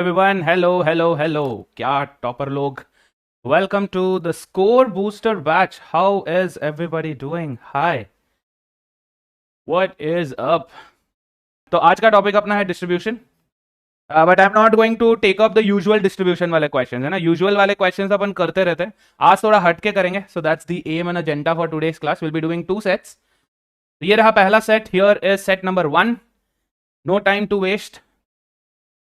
Everyone, hello, क्या topper लोग. Welcome to the Score Booster batch. How is everybody doing? Hi. What is up? तो आज का topic अपना है distribution. But I am not going to take up the usual distribution वाले question है ना. यूजुअल वाले क्वेश्चन अपन करते रहते हैं. आज थोड़ा हट के करेंगे. So that's the M and agenda for today's class. Will be doing 2 sets. ये रहा पहला set. Here is set number 1. No time to waste.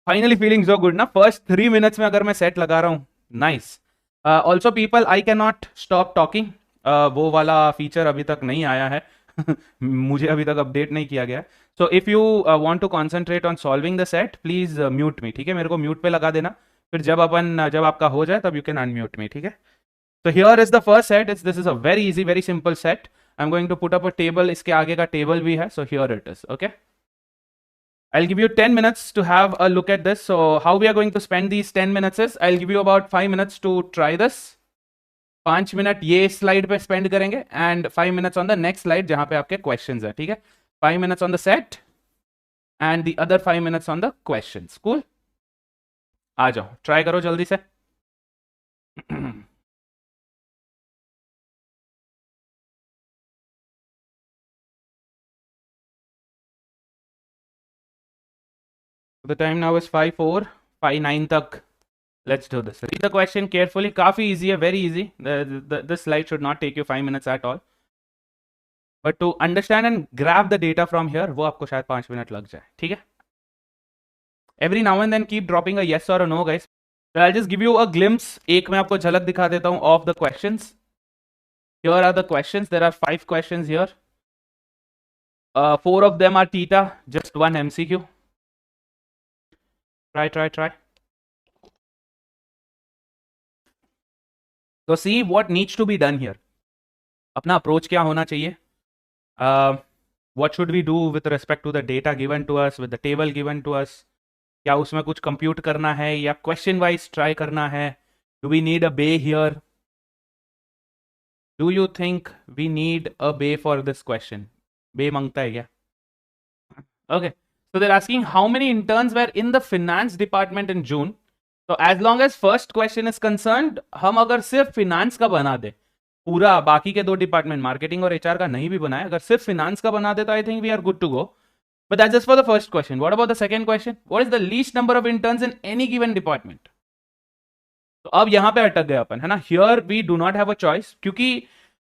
Finally feeling so good ना. फर्स्ट 3 मिनट्स में अगर मैं सेट लगा रहा हूँ. Nice. Also people, I can not stop talking. वो वाला फीचर अभी तक नहीं आया है. मुझे अभी तक अपडेट नहीं किया गया. So if you want to concentrate on solving the set, please mute me. ठीक है, मेरे को म्यूट पे लगा देना. फिर जब आपका हो जाए तब यू कैन अनम्यूट मी. ठीक है. So here is the first set. This is a very easy, very simple set. I'm going to put up a table. इसके आगे का table भी है. So here it is. Okay. I'll give you 10 minutes to have a look at this. So how we are going to spend these 10 minutes is, I'll give you about 5 minutes to try this. 5 minute ये slide पे spend करेंगे and 5 minutes on the next slide जहां पे आपके questions है. ठीक है. 5 minutes on the set and the other 5 minutes on the questions. Cool. आ जाओ, ट्राई करो जल्दी से. The time now is 5:04, 5:09 तक. Let's do this. Read the question carefully. काफी easy है, very easy. This slide should not take you 5 minutes at all. But to understand and grab the data from here, वो आपको शायद 5 minute लग जाए. ठीक है. Every now and then keep dropping a yes or a no, guys. So I'll just give you a glimpse. एक मैं आपको झलक दिखा देता हूँ of the questions. Here are the questions. There are 5 questions here. 4 of them are theta. Just one MCQ. Try. So see what needs to be done here. अपना approach क्या होना चाहिए. What should we do with respect to the data given to us, with the table given to us. क्या उसमें कुछ compute करना है या क्वेश्चन वाइज ट्राई करना है. Do we need a bay here? Do you think we need a bay for this question? bay मांगता है क्या? Okay. So they're asking how many interns were in the finance department in June. तो as long as first question is concerned, हम अगर सिर्फ finance का बना दे, पूरा बाकी के 2 डिपार्टमेंट मार्केटिंग और एचआर का नहीं भी बनाए, अगर सिर्फ फिनांस का बना दे तो I think we are good to go. But that's just for the first question. What about the second question? What is the least number of interns in any given department? तो अब यहां पे अटक गए अपन, है ना. Here we do not have a choice, क्योंकि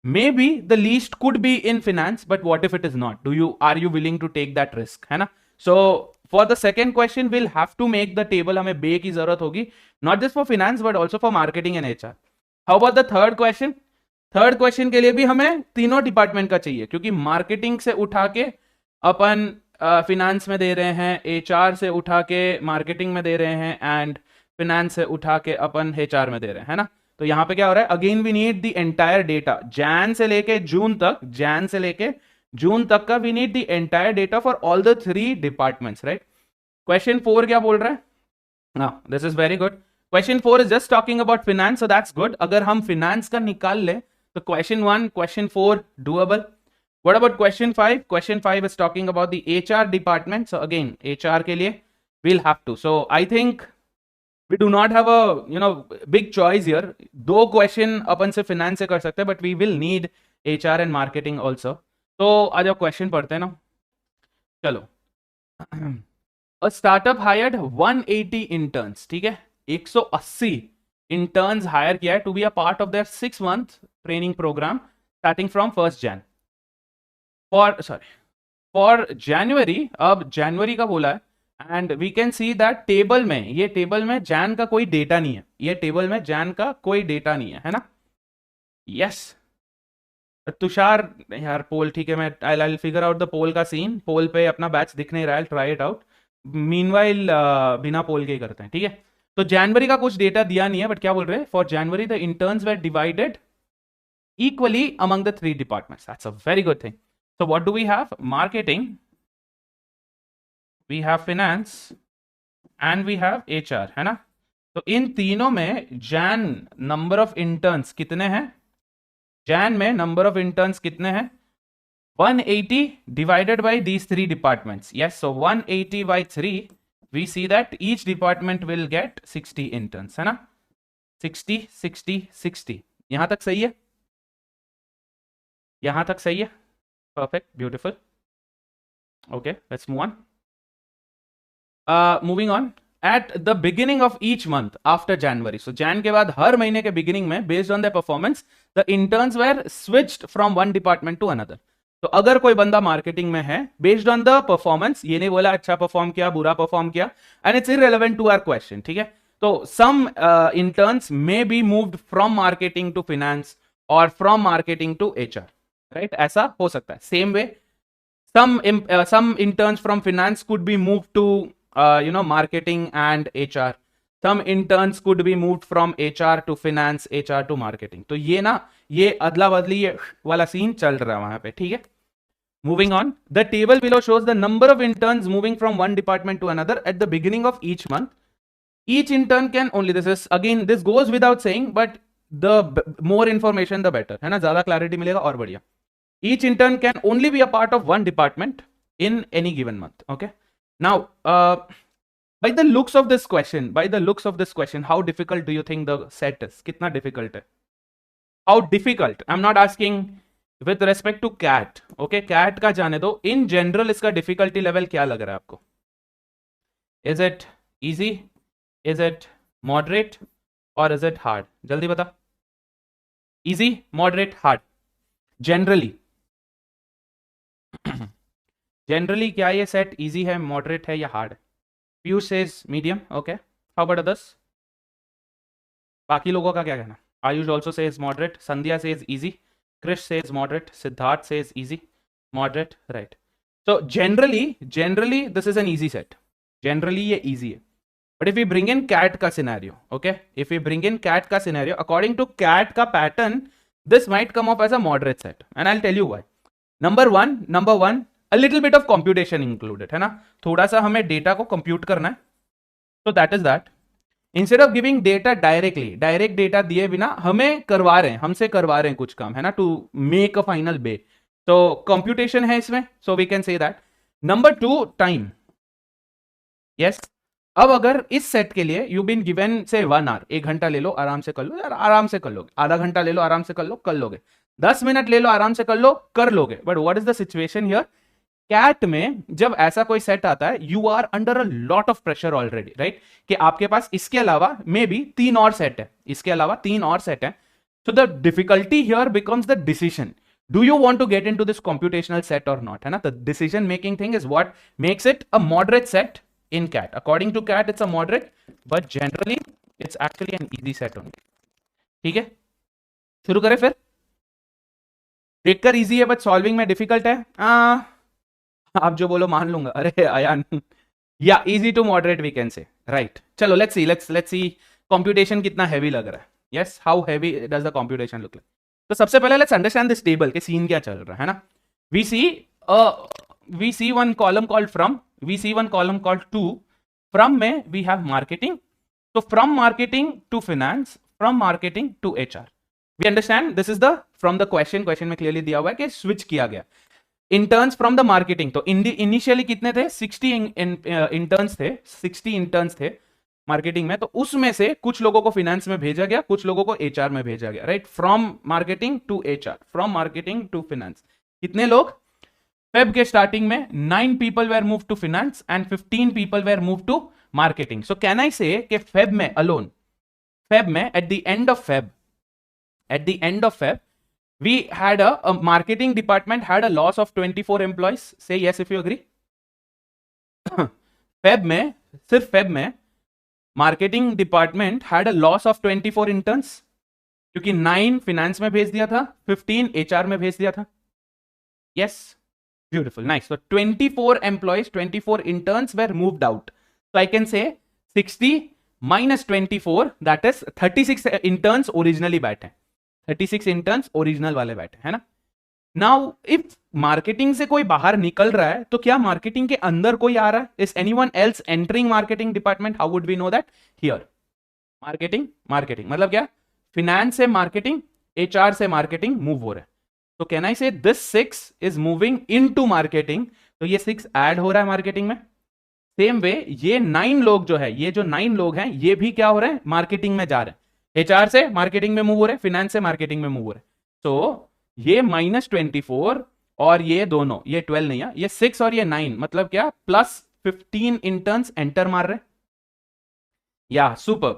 may be the least could be in finance, but what if it is not? Are you willing to take that risk, है ना. So for the second question will have to make the table. हमें bay की जरूरत होगी, not just for finance but also for marketing and HR. How about the third question? Third question के लिए भी हमें तीनों डिपार्टमेंट का चाहिए, क्योंकि मार्केटिंग से उठा के अपन फिनांस में दे रहे हैं, एचआर से उठा के मार्केटिंग में दे रहे हैं, एंड फिनांस से उठा के अपन एचआर में दे रहे हैं, है ना. तो यहां पे क्या हो रहा है? Again we need the entire data. Jan से लेके जून तक का we need the entire data for all the 3 departments, right. Question 4 क्या बोल रहा है? हाँ, this is very good. Question 4 is just talking about finance, so that's good. अगर हम फिनांस का निकाल ले तो question 1, question 4 doable. What about question 5? Question 5 is talking about the HR department, so again HR के लिए we'll have to. So I think we do not have a big choice here. 2 question अपन से finance से कर सकते हैं, but we will need HR and marketing also. तो आज आप क्वेश्चन पढ़ते हैं ना. चलो. A startup hired 180 interns. ठीक है, 180 interns हायर किया है to be a part of their 6-month training program starting from 1st Jan. For January, अब जनवरी का बोला है, and we can see that table में जैन का कोई डेटा नहीं है. ये टेबल में जैन का कोई डेटा नहीं है ना. यस तुषार, यार पोल ठीक है, मैं आई फिगर आउट द पोल का सीन. पोल पे अपना बैच दिख नहीं रहा है, ट्राई इट आउट. मीनवाइल बिना पोल के ही करते हैं. ठीक है. तो जनवरी का कुछ डेटा दिया नहीं है, बट क्या बोल रहे हैं? For January the interns were divided equally among the 3 departments. That's a very good thing. So what do we have? Marketing, we have finance, and we have HR, है ना. तो इन तीनों में जैन नंबर ऑफ इंटर्न्स कितने हैं? जैन में number of interns कितने हैं? 180 divided by these 3 departments. Yes, so 180 by 3 we see that each department will get 60 interns, है ना? 60 60 60, यहां तक सही है? यहां तक सही है? Perfect, beautiful. Okay, let's move on. Moving on. At the beginning of each month after January, so Jan के बाद हर महीने के beginning में, based on their performance, the interns were switched from one department to another. तो अगर कोई बंदा marketing में है, बेस्ड ऑन द परफॉर्मेंस, ये नहीं बोला अच्छा परफॉर्म किया बुरा परफॉर्म किया, and it's irrelevant to our question, ठीक है? तो some interns may be moved from marketing to finance और from marketing to HR, right? ऐसा हो सकता है. Same way some interns from finance could be moved to marketing and HR. Some interns could be moved from HR to finance, HR to marketing. तो ये अदला बदली वाला सीन चल रहा है वहां पे, ठीक है? Moving on, the table below shows the number of interns moving from one department to another at the beginning of each month. Each intern can only, this goes without saying, but the more information the better, है ना? ज्यादा clarity मिलेगा और बढ़िया. Each intern can only be a part of one department in any given month. Okay. Now, by the looks of this question, how difficult do you think the set is? कितना difficult है? How difficult? I'm not asking with respect to CAT. Okay, CAT का जाने दो. In general, इसका difficulty level क्या लग रहा है आपको? Is it easy? Is it moderate? Or is it hard? जल्दी बता. Easy, moderate, hard. Generally. Generally क्या ये सेट इजी है, मॉडरेट है या hard? Piyush says medium. Okay, how about others? बाकी लोगों का क्या कहना? Ayush also says moderate, Sandhya says easy, Krish says moderate, Siddharth says easy, moderate, right? So generally this is an easy set. Generally ये easy है. But if we bring in CAT का scenario, okay? If we bring in CAT का scenario, according to CAT का pattern, this might come up as a moderate set. And I'll tell you why. Number one, a little bit of computation included, है ना? थोड़ा सा हमें data को compute करना है. So that is that. Instead of giving data directly, direct data दिए बिना हमें करवा रहे हैं, हमसे करवा रहे हैं कुछ काम, है ना? To make a final bay. तो कंप्यूटेशन है इसमें, so we can say that. Number 2, time. Yes, अब अगर इस सेट के लिए यू बीन गिवन से 1 आवर, 1 घंटा ले लो आराम से कर लो यार, आराम से कर लोगे. आधा घंटा ले लो आराम से कर लो, कर लोगे. 10 मिनट ले लो आराम से कर लो, कर लोगे. But what is the situation here? CAT में जब ऐसा कोई सेट आता है, you are under a lot of pressure already, right? कि आपके पास इसके अलावा मे बी 3 और सेट है, इसके अलावा 3 और सेट है. So the difficulty here becomes the decision. Do you want to get into this computational set or not? है ना? The decision making thing is what makes it a moderate set in CAT. According to CAT, it's a moderate, but generally it's actually an easy set only. ठीक है, शुरू करें फिर. देखकर easy है but solving में डिफिकल्ट है. आप जो बोलो मान लूंगा. अरे अयान, या easy to moderate we can say, right? चलो लेट्स सी कंप्यूटेशन कितना हैवी लग रहा है. Yes, how heavy does the computation look like? तो सबसे पहले लेट्स अंडरस्टैंड दिस टेबल के सीन क्या चल रहा है ना? We see one column called from, we see one column called to. From में वी हैव मार्केटिंग. तो from marketing to finance, from marketing to HR. We understand this is the from the question में clearly दिया हुआ है कि switch किया गया. Interns from the marketing, तो इनिशियली कितने थे? 60 इंटर्न्स थे, 60 इंटर्न्स थे मार्केटिंग में. तो उसमें से कुछ लोगों को फाइनेंस में भेजा गया, कुछ लोगों को एचआर में भेजा गया, right? From marketing to HR, from marketing to finance. कितने लोग? फेब के स्टार्टिंग में 9 people were move to finance and 15 people were move to marketing. So can I say कि फेब में अलोन, फेब में at the end of Feb we had a marketing department had a loss of 24 employees. Say yes if you agree. Feb में, सिर्फ Feb में marketing department had a loss of 24 interns, क्योंकि 9 finance में भेज दिया था, 15 HR में भेज दिया था. Yes, beautiful, nice. तो 24 employees, 24 interns were moved out. तो I can say 60 minus 24, that is 36 interns originally बैठे, 36 इंटर्न्स ओरिजिनल वाले बैठे, है ना? नाउ इफ मार्केटिंग से कोई बाहर निकल रहा है, तो क्या मार्केटिंग के अंदर कोई आ रहा है? Is anyone else entering marketing department? How would we know that? Here marketing मतलब क्या? फिनेंस से मार्केटिंग, एचआर से मार्केटिंग मूव हो रहा है. तो can I say this 6 is moving into marketing. तो ये 6 ऐड हो रहा है मार्केटिंग में, सेम वे ये 9 लोग जो है, ये जो 9 लोग हैं, ये भी क्या हो रहे हैं, मार्केटिंग में जा रहे हैं। एचआर से मार्केटिंग में मूव हो रहे हैं, फिनेंस से मार्केटिंग में मूव हो रहे हैं। तो ये -24 और ये दोनों, ये 12 नहीं है, ये 6 और ये 9, मतलब क्या, +15 इंटर्न्स एंटर मार रहे हैं। या सुपर।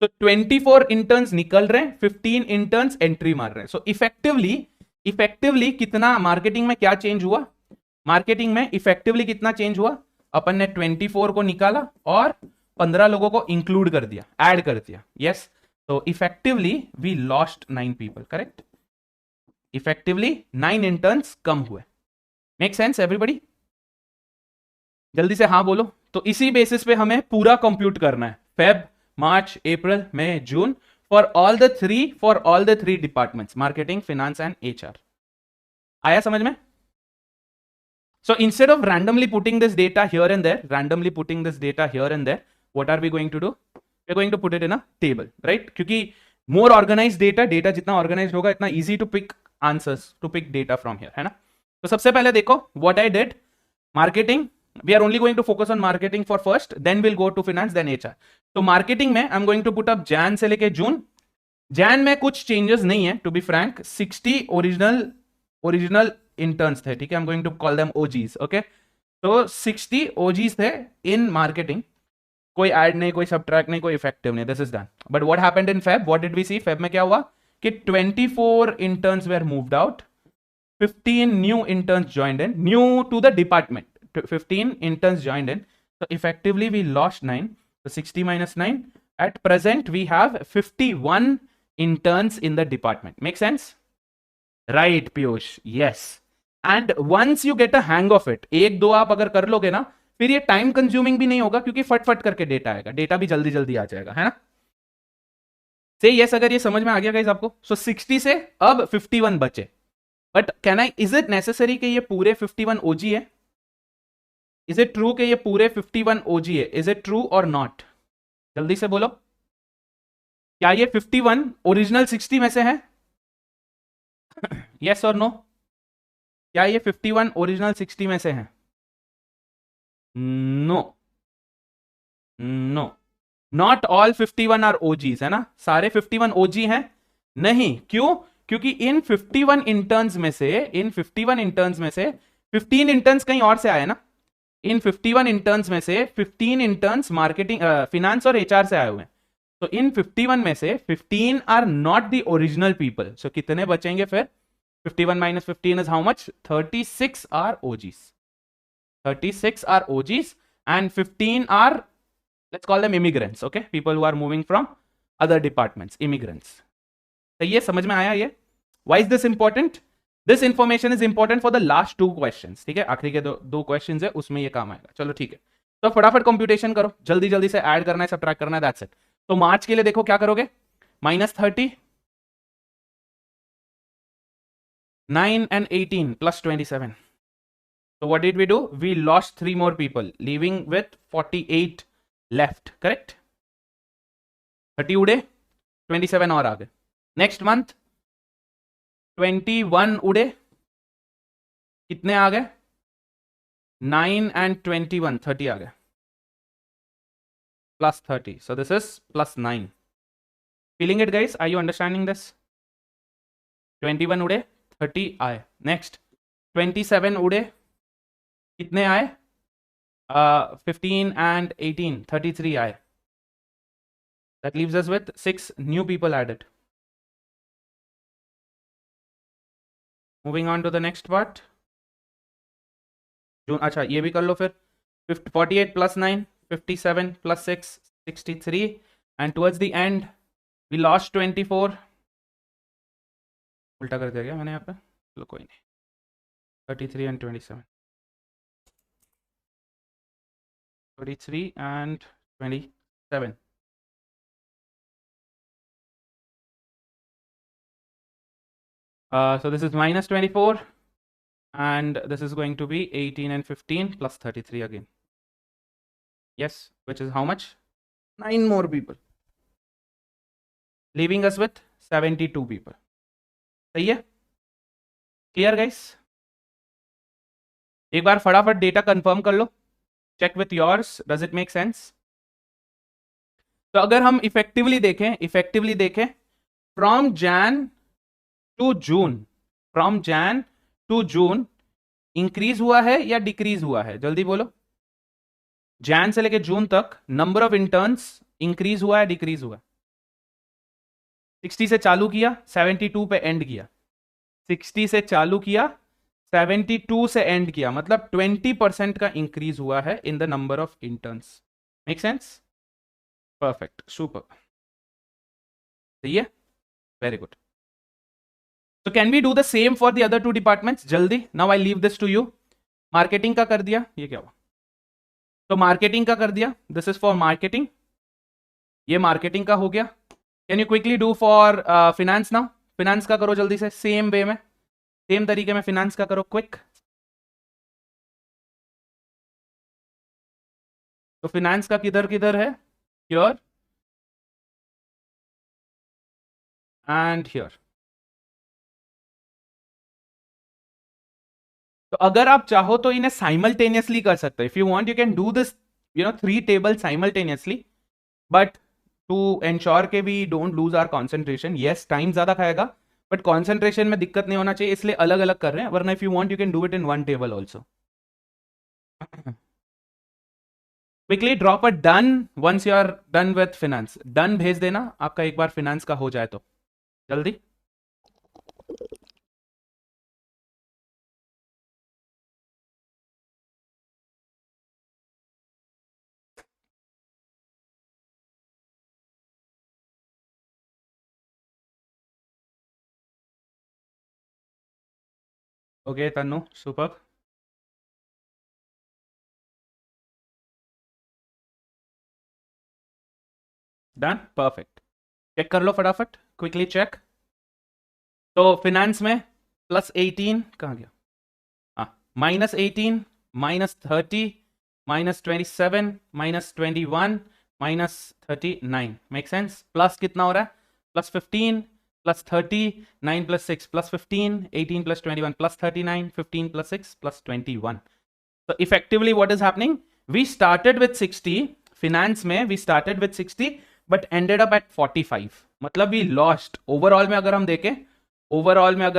तो 24 इंटर्न्स निकल रहे हैं, 15 इंटर्न्स एंट्री मार रहे हैं। सो इफेक्टिवली कितना मार्केटिंग में क्या चेंज हुआ, मार्केटिंग में इफेक्टिवली कितना चेंज हुआ, अपन ने 24 को निकाला और 15 लोगों को इंक्लूड कर दिया, ऐड कर दिया। यस, तो effectively we lost 9 people, correct. Effectively 9 interns कम हुए। Make sense everybody? जल्दी से हाँ बोलो। तो इसी बेसिस पे हमें पूरा कंप्यूट करना है, Feb, March, April, May, June, for all the three departments, marketing, finance and HR. आया समझ में? So instead of randomly putting this data here and there, what are we going to do? We're going to put it in a table, right? क्योंकि more organized data जितना organized होगा, इतना easy to pick answers, to pick data from here, है ना? तो सबसे पहले देखो what I did, marketing, we are only going to focus on marketing for first, then we'll go to finance, then HR. तो marketing में I'm going to put up Jan से लेके June. Jan में कुछ changes नहीं है, to be frank, 60 original interns थे, ठीक है, I am going to call them OGs, okay. तो 60 ओजीज थे इन मार्केटिंग, कोई ऐड नहीं, कोई सबट्रैक्ट नहीं, कोई इफेक्टिव नहीं, this is done. But what happened in Feb, what did we see, Feb में क्या हुआ कि 24 interns were moved out, 15 new interns joined in, new to the department, 15 interns joined in, so effectively we lost 9, so 60 minus 9, at present we have 51 interns in the department. Make sense? Right, Piyush, yes. And once you get a hang of it, एक दो आप अगर कर लोगे ना, फिर ये time consuming भी नहीं होगा, क्योंकि फटफट करके डेटा आएगा, डेटा भी जल्दी जल्दी आ जाएगा, है ना? से यस, अगर ये समझ में आ गया गाइस आपको। सो 60 से अब 51 बचे, but can I, is it necessary कि ये पूरे 51 ओजी है? इज इट ट्रू कि ये पूरे 51 ओजी है? इज इट ट्रू और नॉट? जल्दी से बोलो, क्या ये 51 ओरिजिनल 60 में से है? यस और नो? क्या ये 51 ओरिजिनल 60 में से है? No, no, not all 51 are OGs, है ना? सारे 51 ओजी हैं? नहीं। क्यों? क्योंकि इन 51 इंटर्न्स में से, 15 इंटर्न्स कहीं और से आए ना। इन 51 इंटर्न्स में से 15 इंटर्न्स मार्केटिंग, फिनेंस और एचआर से आए हुए हैं। तो इन 51 में से 15 are not the original people. So कितने बचेंगे फिर? 51 minus 15 is how much? 36 are OGs. 36 are OGs and 15 are, let's call them immigrants, okay? People who are moving from other departments, immigrants. तो ये समझ में आया ये? Why is this important? This information is important for the last 2 questions, ठीक है? आखिरी के दो questions है, उसमें ये काम आएगा। चलो ठीक है, तो फटाफट कंप्यूटेशन करो, जल्दी जल्दी से ऐड करना है, सबट्रैक्ट करना है, दैट्स इट। तो मार्च के लिए देखो क्या करोगे, -30, 9 and 18 plus 27. So what did we do? We lost 3 more people, leaving with 48 left, correct? 30 उड़े, 27 और आ गए। नेक्स्ट मंथ 21 उड़े, कितने आ गए? 9 and 21, 30 आ गए, plus 30. So this is plus 9. Feeling it guys? Are you understanding this? 21 उड़े, 30 आए। नेक्स्ट 27 उड़े, कितने आए? 15 and 18, 33 आए। That leaves us with 6 new people added. Moving on to the next part. अच्छा ये भी कर लो फिर। 48 plus 9, 57 plus 6, 63, and towards the end we lost 24. उल्टा कर दिया क्या मैंने यहाँ पे? चलो कोई नहीं, 33 and 27, 33 and 27. So this is -24 and this is going to be 18 and 15 plus 33 again. Yes, which is how much? 9 more people, leaving us with 72 people. सही है? Clear guys? एक बार फटाफट डेटा कंफर्म कर लो। Check with yours, does it make sense? तो अगर हम इफेक्टिवली देखें from Jan to June, from Jan to June increase हुआ है या डिक्रीज हुआ है? जल्दी बोलो। जैन से लेके जून तक नंबर ऑफ इंटर्न्स इंक्रीज हुआ है, डिक्रीज हुआ? 60 से चालू किया, 72 पे एंड किया। 60 से चालू किया, 72 से एंड किया, मतलब 20% का इंक्रीज हुआ है in the number of interns. Make sense? Perfect, super, सही है, very good. So can we do the same for the other two departments? जल्दी, now I leave this to you. Marketing का कर दिया, ये क्या हुआ? तो मार्केटिंग का कर दिया, दिस इज फॉर मार्केटिंग, ये मार्केटिंग का हो गया। Can you quickly do for finance now? Finance का करो जल्दी से, सेम वे में, सेम तरीके में फिनेंस का करो, क्विक। तो फिनेंस का किधर किधर है? Here and here. तो अगर आप चाहो तो इन्हें साइमल्टेनियसली कर सकते हो। If you want you can do this, 3 table simultaneously, but to ensure के we don't lose our concentration, yes time ज्यादा खाएगा बट कॉन्सेंट्रेशन में दिक्कत नहीं होना चाहिए, इसलिए अलग अलग कर रहे हैं, वरना if you want you can do it in one table also. Quickly drop a done once you are done with finance. Done भेज देना आपका एक बार फिनेंस का हो जाए तो, जल्दी। Okay Tannu, super. Done, perfect. Check कर लो फटाफट, क्विकली चेक। तो फिनेंस में +18 कहाँ गया? हाँ, -18, -30, -27, -21, -39। Make sense? प्लस कितना हो रहा है? +15, +30, 9 + 6 +15, 18 + 21 +39, 15 + 6 +21। So effectively what is happening? We started with 60, finance में we started with 60 but ended up at 45, मतलब we lost overall में, अगर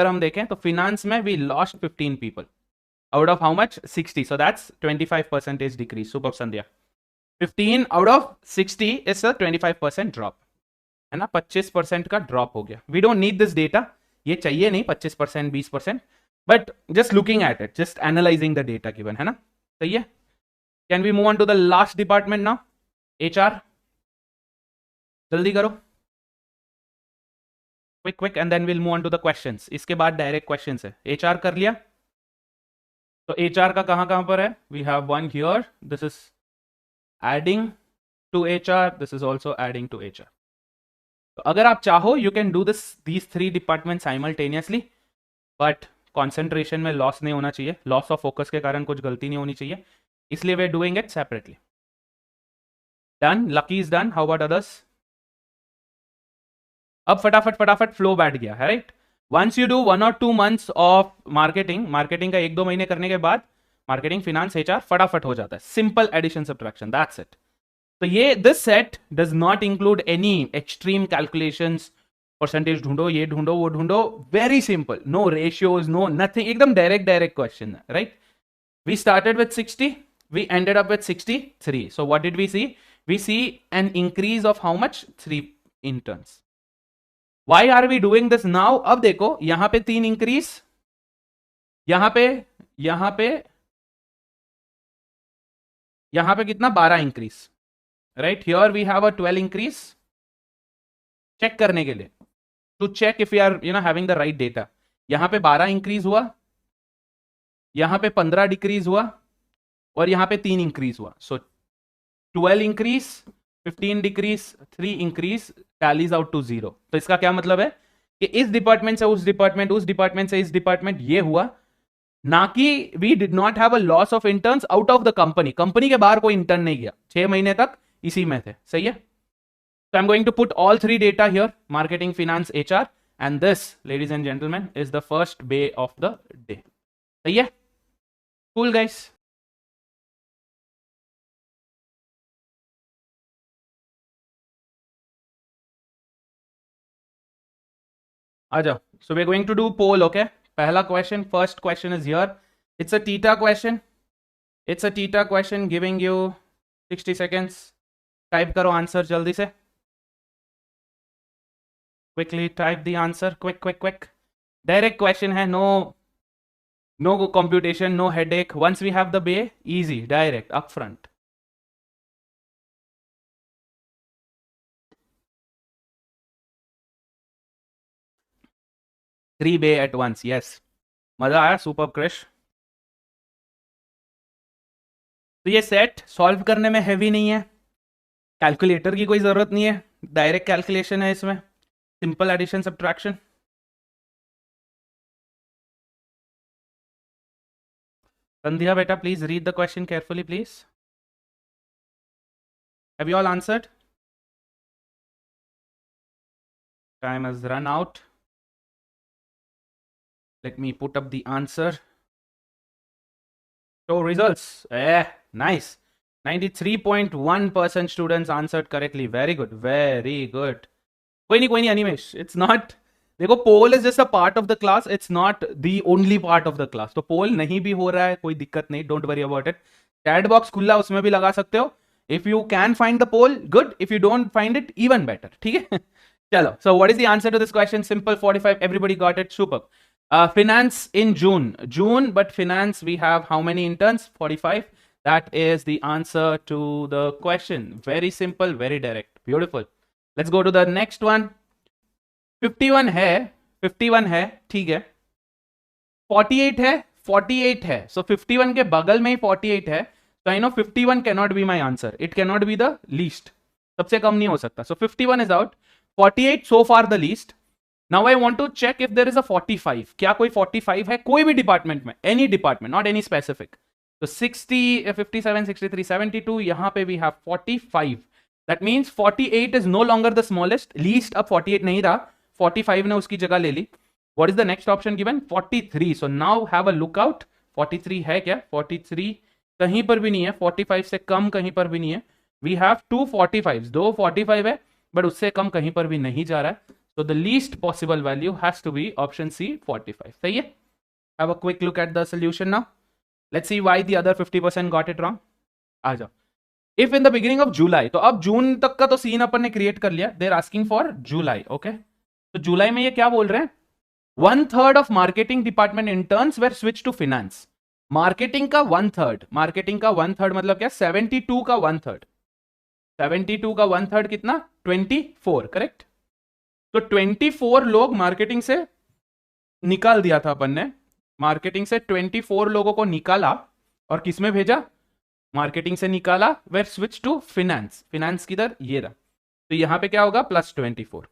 हम देखें तो finance में we lost 15 people out of how much? 60, so that's 25% decrease. Super Sandhya, 15 out of 60 is a 25% drop, है ना? 25% का ड्रॉप हो गया। We don't need this data, ये चाहिए नहीं 25%, 20%, but just looking at it, just analyzing the data given, है ना? सही है। Can we move on to the last department now? HR, जल्दी करो, quick quick, and then will move on to the questions. इसके बाद डायरेक्ट क्वेश्चंस है। HR कर लिया, तो HR का कहां पर है? We have one here, this is adding to HR, this is also adding to HR। तो अगर आप चाहो you can do these 3 department simultaneously, but concentration में लॉस नहीं होना चाहिए, लॉस ऑफ फोकस के कारण कुछ गलती नहीं होनी चाहिए, इसलिए we doing it separately. Done, Lucky is done, how about others? अब फटाफट फ्लो बैठ गया है, right? Once you do 1 or 2 months of marketing का 1-2 महीने करने के बाद मार्केटिंग, फिनेंस, HR फटाफट हो जाता है, simple addition subtraction, that's it. तो ये this set does not include any extreme calculations, percentage ढूंढो, ये ढूंढो, वो ढूंढो, very simple, no ratios, no nothing, एकदम डायरेक्ट क्वेश्चन है, right? We started with 60, we ended up with 63, so what did we see? We see an increase of how much? 3 interns. Why are we doing this now? अब देखो यहां पे 3 increase, यहां पे कितना? 12 increase, right? Here we have a 12 increase. Check करने के लिए, to check if you are having the right data, यहां पे 12 इंक्रीज हुआ, यहां पे 15 डिक्रीज हुआ, और यहां पे 3 इंक्रीज हुआ। So 12 increase, 15 decrease, 3 increase tallies out to 0। तो इसका क्या मतलब है कि इस डिपार्टमेंट से उस डिपार्टमेंट, उस डिपार्टमेंट से इस डिपार्टमेंट, ये हुआ, ना कि we did not have a loss of interns out of the company के बाहर कोई इंटर्न नहीं गया, 6 महीने तक इसी में थे, सही है? So I'm going to put all 3 data here, marketing, finance, HR, and this, ladies and gentlemen, is the first day of the day. सही है? Cool guys. आ जाओ. So we're going to do poll, okay? पहला question, first question is here. It's a theta question. It's a theta question giving you 60 seconds. Type करो answer जल्दी से. Quickly type the answer. Quick, quick, quick. Direct question है. No computation, no headache. Once we have the bay, easy, direct, upfront. Three bay at once, yes. मजा आया. Super crush. तो ये set solve करने में heavy नहीं है. Calculator की कोई जरूरत नहीं है. डायरेक्ट कैलकुलेशन है इसमें. Simple addition subtraction. संध्या बेटा, please read the question carefully please. Have you all answered? Time has run out. Let me put up the answer. So results. Nice. 93.1% students answered correctly. Very good. Very good. कोई नहीं Animesh. It's not. देखो poll is just a part of the class. It's not the only part of the class. तो poll नहीं भी हो रहा है कोई दिक्कत नहीं. Don't worry about it. Chat box खुला, उसमें भी लगा सकते हो. If you can find the poll, good. If you don't find it, even better. ठीक है. चलो. So what is the answer to this question? Simple. 45. Everybody got it. Super. Finance in June, but finance we have how many interns? 45. That is the answer to the question. Very simple, very direct. Beautiful. Let's go to the next one. 51 है, ठीक है. 48 है. So 51 के बगल में ही 48 है. So I know 51 cannot be my answer. It cannot be the least. सबसे कम नहीं हो सकता. So 51 is out. 48 so far the least. Now I want to check if there is a 45. क्या कोई 45 है कोई भी डिपार्टमेंट में? Any department, not any specific. तो 60, 57, 63, 72. यहां पे we have 45. That means 48 is no longer the smallest. Least अब 48 नहीं रहा. 45 ने उसकी जगह ले ली. What is the next option given? 43. So now have a look out. 43 है क्या? 43 कहीं पर भी नहीं है. 45 से कम कहीं पर भी नहीं है. We have two 45s. दो 45 है, बट उससे कम कहीं पर भी नहीं जा रहा है. So the least possible value has to be option C, 45. सही है? Have a quick look at the solution now. Let's see why the other 50% got it wrong. आ जाओ. If in the beginning of July, तो अब जून तक का तो scene अपन ने create कर लिया. They're asking for July, okay? तो जुलाई में ये क्या बोल रहे हैं? 1/3 of marketing department interns were switched to finance. Marketing का 1/3. मार्केटिंग का 1/3 मतलब क्या? 72 का 1/3. 72 का 1/3 कितना? 24, करेक्ट? तो 24 लोग मार्केटिंग से निकाल दिया था अपन ने. मार्केटिंग से 24 लोगों को निकाला और किसमें भेजा? मार्केटिंग से निकाला. Were switch to finance. Finance किधर? ये रहा. तो यहां पे क्या होगा? प्लस 24.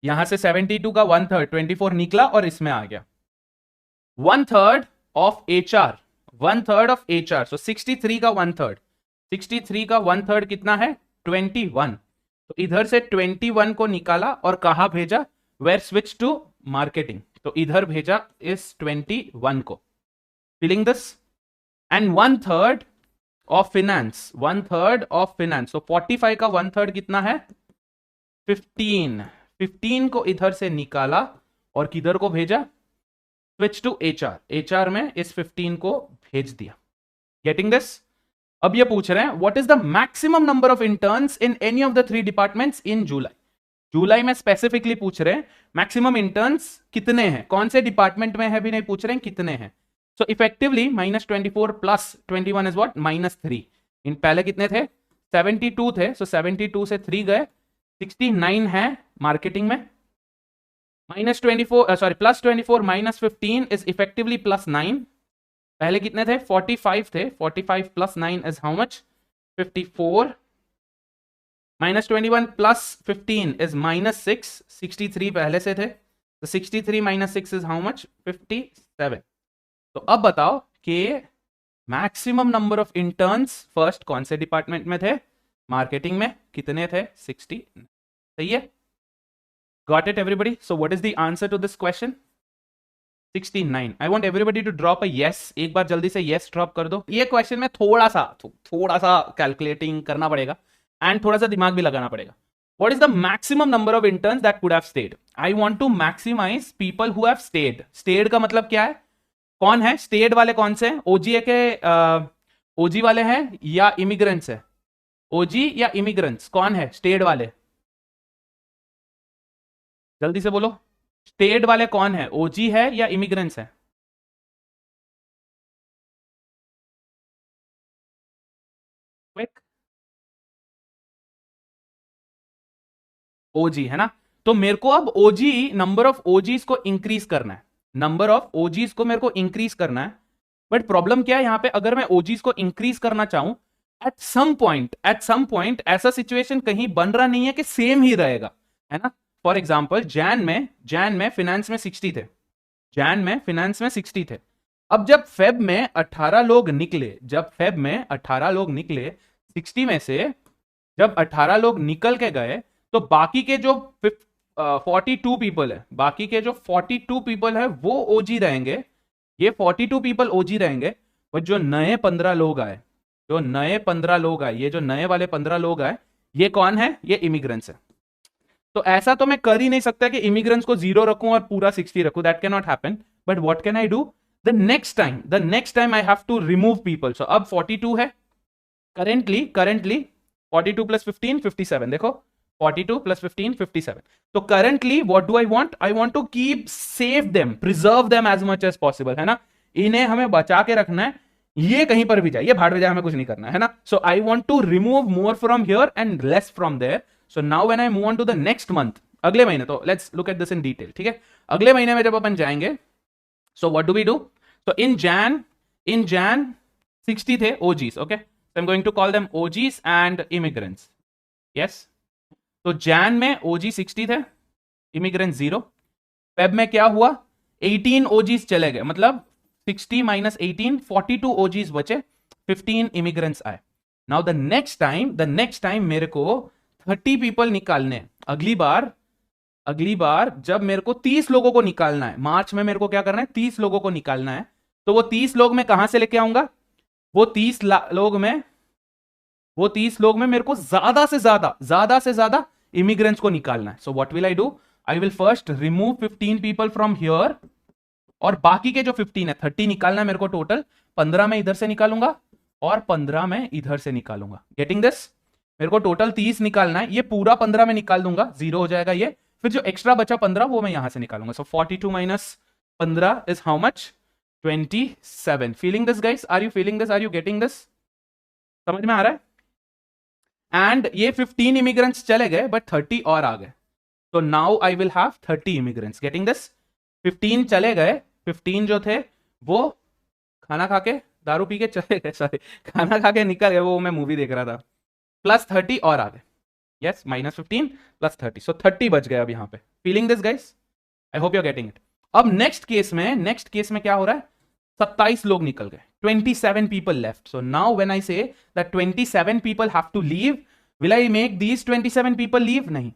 यहां से 72 का 1/3, 24 निकला और इसमें आ गया. 1/3 ऑफ HR. 1/3 of HR. सो 63 का 1/3. 63 का 1/3 कितना है? 21. तो इधर से 21 को निकाला और कहा भेजा? Were switch to marketing. तो इधर भेजा इस 21 को. Feeling this? And 1/3 of finance. 1/3 of finance. तो 45 का 1/3 कितना है? 15. 15 को इधर से निकाला और किधर को भेजा? Switch to HR. HR में इस 15 को भेज दिया. Getting this? अब ये पूछ रहे हैं what is the maximum number of interns in any of the 3 departments in July. जुलाई में स्पेसिफिकली पूछ रहे हैं मैक्सिमम इंटर्न्स कितने हैं. कौन से डिपार्टमेंट में है भी नहीं पूछ रहे हैं, कितने हैं. सो इफेक्टिवली -24 प्लस 21 इज व्हाट? -3. इन पहले कितने थे? 72 थे. सो 72 से 3 गए. 69 है मार्केटिंग में. -24 सॉरी +24 -15 इज इफेक्टिवली +9. पहले कितने थे? 45 थे. 45 + 9 इज हाउ मच? 54. -21 + 15 इज -6. 63 पहले से थे. तो 63 - 6 इज हाउ मच? 57. तो अब बताओ कि maximum number of interns first कौन से डिपार्टमेंट में थे? मार्केटिंग में. कितने थे? 60. सही है? Got it everybody? So what is the answer to this question? 69. I want everybody to drop a yes. एक बार जल्दी से येस ड्रॉप कर दो. ये क्वेश्चन में थोड़ा सा कैलकुलेटिंग करना पड़ेगा एंड थोड़ा सा दिमाग भी लगाना पड़ेगा. What is the maximum number of interns that could have stayed? I want to maximize people who have stayed. Stayed का मतलब क्या है? कौन है stayed वाले? कौन से ओजी के ओजी वाले हैं या इमिग्रेंट्स है? ओजी या इमिग्रेंट्स कौन है स्टेड वाले? जल्दी से बोलो, स्टेड वाले कौन है? ओजी है या इमिग्रेंट्स है? क्विक, ओजी है ना? तो मेरे को अब ओजी, नंबर ऑफ ओजीज को इंक्रीज करना है, नंबर ऑफ ओजीज को मेरे को इंक्रीज करना है। बट प्रॉब्लम क्या है यहां पे, अगर मैं ओजीज को इंक्रीज करना चाहूं, एट सम पॉइंट ऐसा सिचुएशन कहीं बन रहा नहीं है कि सेम ही रहेगा, है ना? फॉर एग्जाम्पल जैन में फिनेंस में 60 थे, जैन में फिनेंस में 60 थे। अब जब फेब में 18 लोग निकले, जब फेब में 18 लोग निकले 60 में से, जब 18 लोग निकल के गए, तो बाकी के जो 42 पीपल है, बाकी के जो 42 पीपल है वो ओजी रहेंगे, ये 42 पीपल ओजी रहेंगे। और जो नए 15 लोग आए, जो नए 15 लोग आए, ये जो नए वाले 15 लोग आए, ये कौन है? ये इमिग्रेंट्स है। तो ऐसा तो मैं कर ही नहीं सकता कि इमिग्रेंट्स को 0 रखूं और पूरा 60 रखूं, that can not happen. But what can I do? The next time I have to remove people. So अब 42 है करेंटली 42 प्लस 15 57, देखो 42 प्लस 15 57। तो currently what do I want? I want to keep save them, preserve them as much as possible, है ना? इन्हें हमें बचा के रखना है, ये कहीं पर भी जाए, ये भाड़ में जाए, हमें कुछ नहीं करना है ना? So I want to remove more from here and less from there. So now when I move on to the next month, अगले महीने, तो let's look at this in detail, ठीक है? अगले महीने में जब अपन जाएंगे, so what do we do? तो इन जैन 60 थे OGs, okay? I am going to call them OGs and immigrants, yes. तो जैन में ओजी 60 थे, इमिग्रेंट 0। फेब में क्या हुआ? 18 ओजीज चले गए, मतलब 60 माइनस 18, 42 ओजीज बचे, 15 इमिग्रेंट्स आए। नाउ द नेक्स्ट टाइम मेरे को 30 पीपल निकालने। अगली बार जब मेरे को 30 लोगों को निकालना है, मार्च में मेरे को क्या करना है? 30 लोगों को निकालना है। तो वो 30 लोग मैं कहां से लेके आऊंगा? वो 30 लोग में मेरे को ज्यादा से ज्यादा इमिग्रेंट्स को निकालना है। So what will I do? I will first remove 15 people from here, और बाकी के जो 15 है, 30 निकालना है मेरे को टोटल, 15 में इधर से निकालूंगा और 15 में इधर से निकालूंगा। Getting this? मेरे को टोटल 30 निकालना है, ये पूरा 15 में निकाल दूंगा, 0 हो जाएगा ये। फिर जो एक्स्ट्रा बचा 15 वो मैं यहां से निकालूंगा। So 42 minus 15 is how much? 27। Feeling this guys? Are you feeling this? Are you getting this? समझ में आ रहा है? एंड ये 15 इमिग्रेंट्स चले गए, बट 30 और आ गए। तो now I will have 30 immigrants. Getting this? 15 चले गए, 15 जो थे वो खाना खा के, दारू पी के चले गए, सॉरी, खाना खा के निकल गए, वो मैं मूवी देख रहा था, प्लस 30 और आ गए। यस, माइनस 15 प्लस 30, सो 30 बच गए अब यहां पे। Feeling this guys? I hope you are getting it. अब नेक्स्ट केस में क्या हो रहा है? 27 लोग निकल गए, 27 people left. So now when I say that 27 people have to leave, will I make these 27 people leave? नहीं।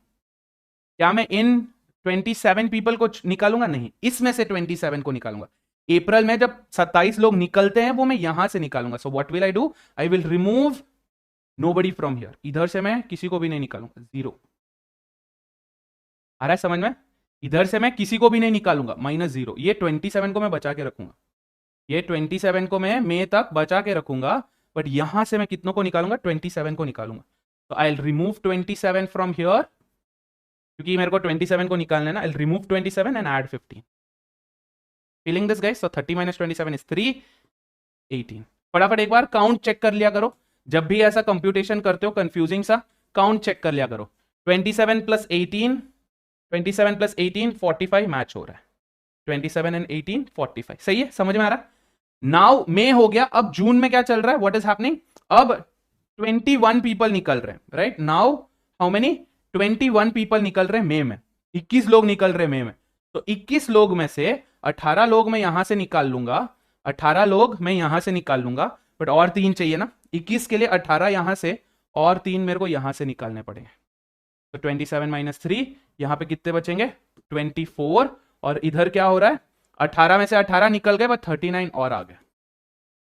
क्या मैं इन 27 people को निकालूंगा? नहीं, इसमें से 27 को निकालूंगा। अप्रैल में जब 27 लोग निकलते हैं वो मैं यहां से निकालूंगा। So what will I do? I will remove nobody from here. इधर से मैं किसी को भी नहीं निकालूंगा, 0। आ रहा है समझ में? इधर से मैं किसी को भी नहीं निकालूंगा, -0। ये 27 को मैं बचा के रखूंगा, ये 27 को मैं मई तक बचा के रखूंगा, बट यहां से मैं कितनों को निकालूंगा? 27 को निकालूंगा। तो आई रिमूव 27 फ्रॉम हियर, क्योंकि मेरे को 27 को निकालना है ना। I remove 27 and add 15। Feeling this guys? So 30 minus 27 is 3, 18। फटाफट एक बार काउंट चेक कर लिया करो, जब भी ऐसा कंप्यूटेशन करते हो कंफ्यूजिंग सा, काउंट चेक कर लिया करो। 27 प्लस 18, 45 मैच हो रहा है। 27 एंड 18 45, सही है? समझ में आ रहा है? नाउ मई हो गया, अब जून में क्या चल रहा है? What is happening? अब 21 पीपल निकल रहे हैं, right? Now how many? 21 people निकल रहे हैं मई में, 21 लोग निकल रहे हैं मई में। तो 21 लोग में से 18 लोग मैं यहां से निकाल लूंगा, 18 लोग मैं यहां से निकाल लूंगा, बट और 3 चाहिए ना। 21 के लिए 18 यहां से और 3 मेरे को यहां से निकालने पड़ेंगे। तो 27 माइनस 3, यहां पे कितने बचेंगे? 24। और इधर क्या हो रहा है? 18 में से 18 निकल गए, बट 39 और आ गए।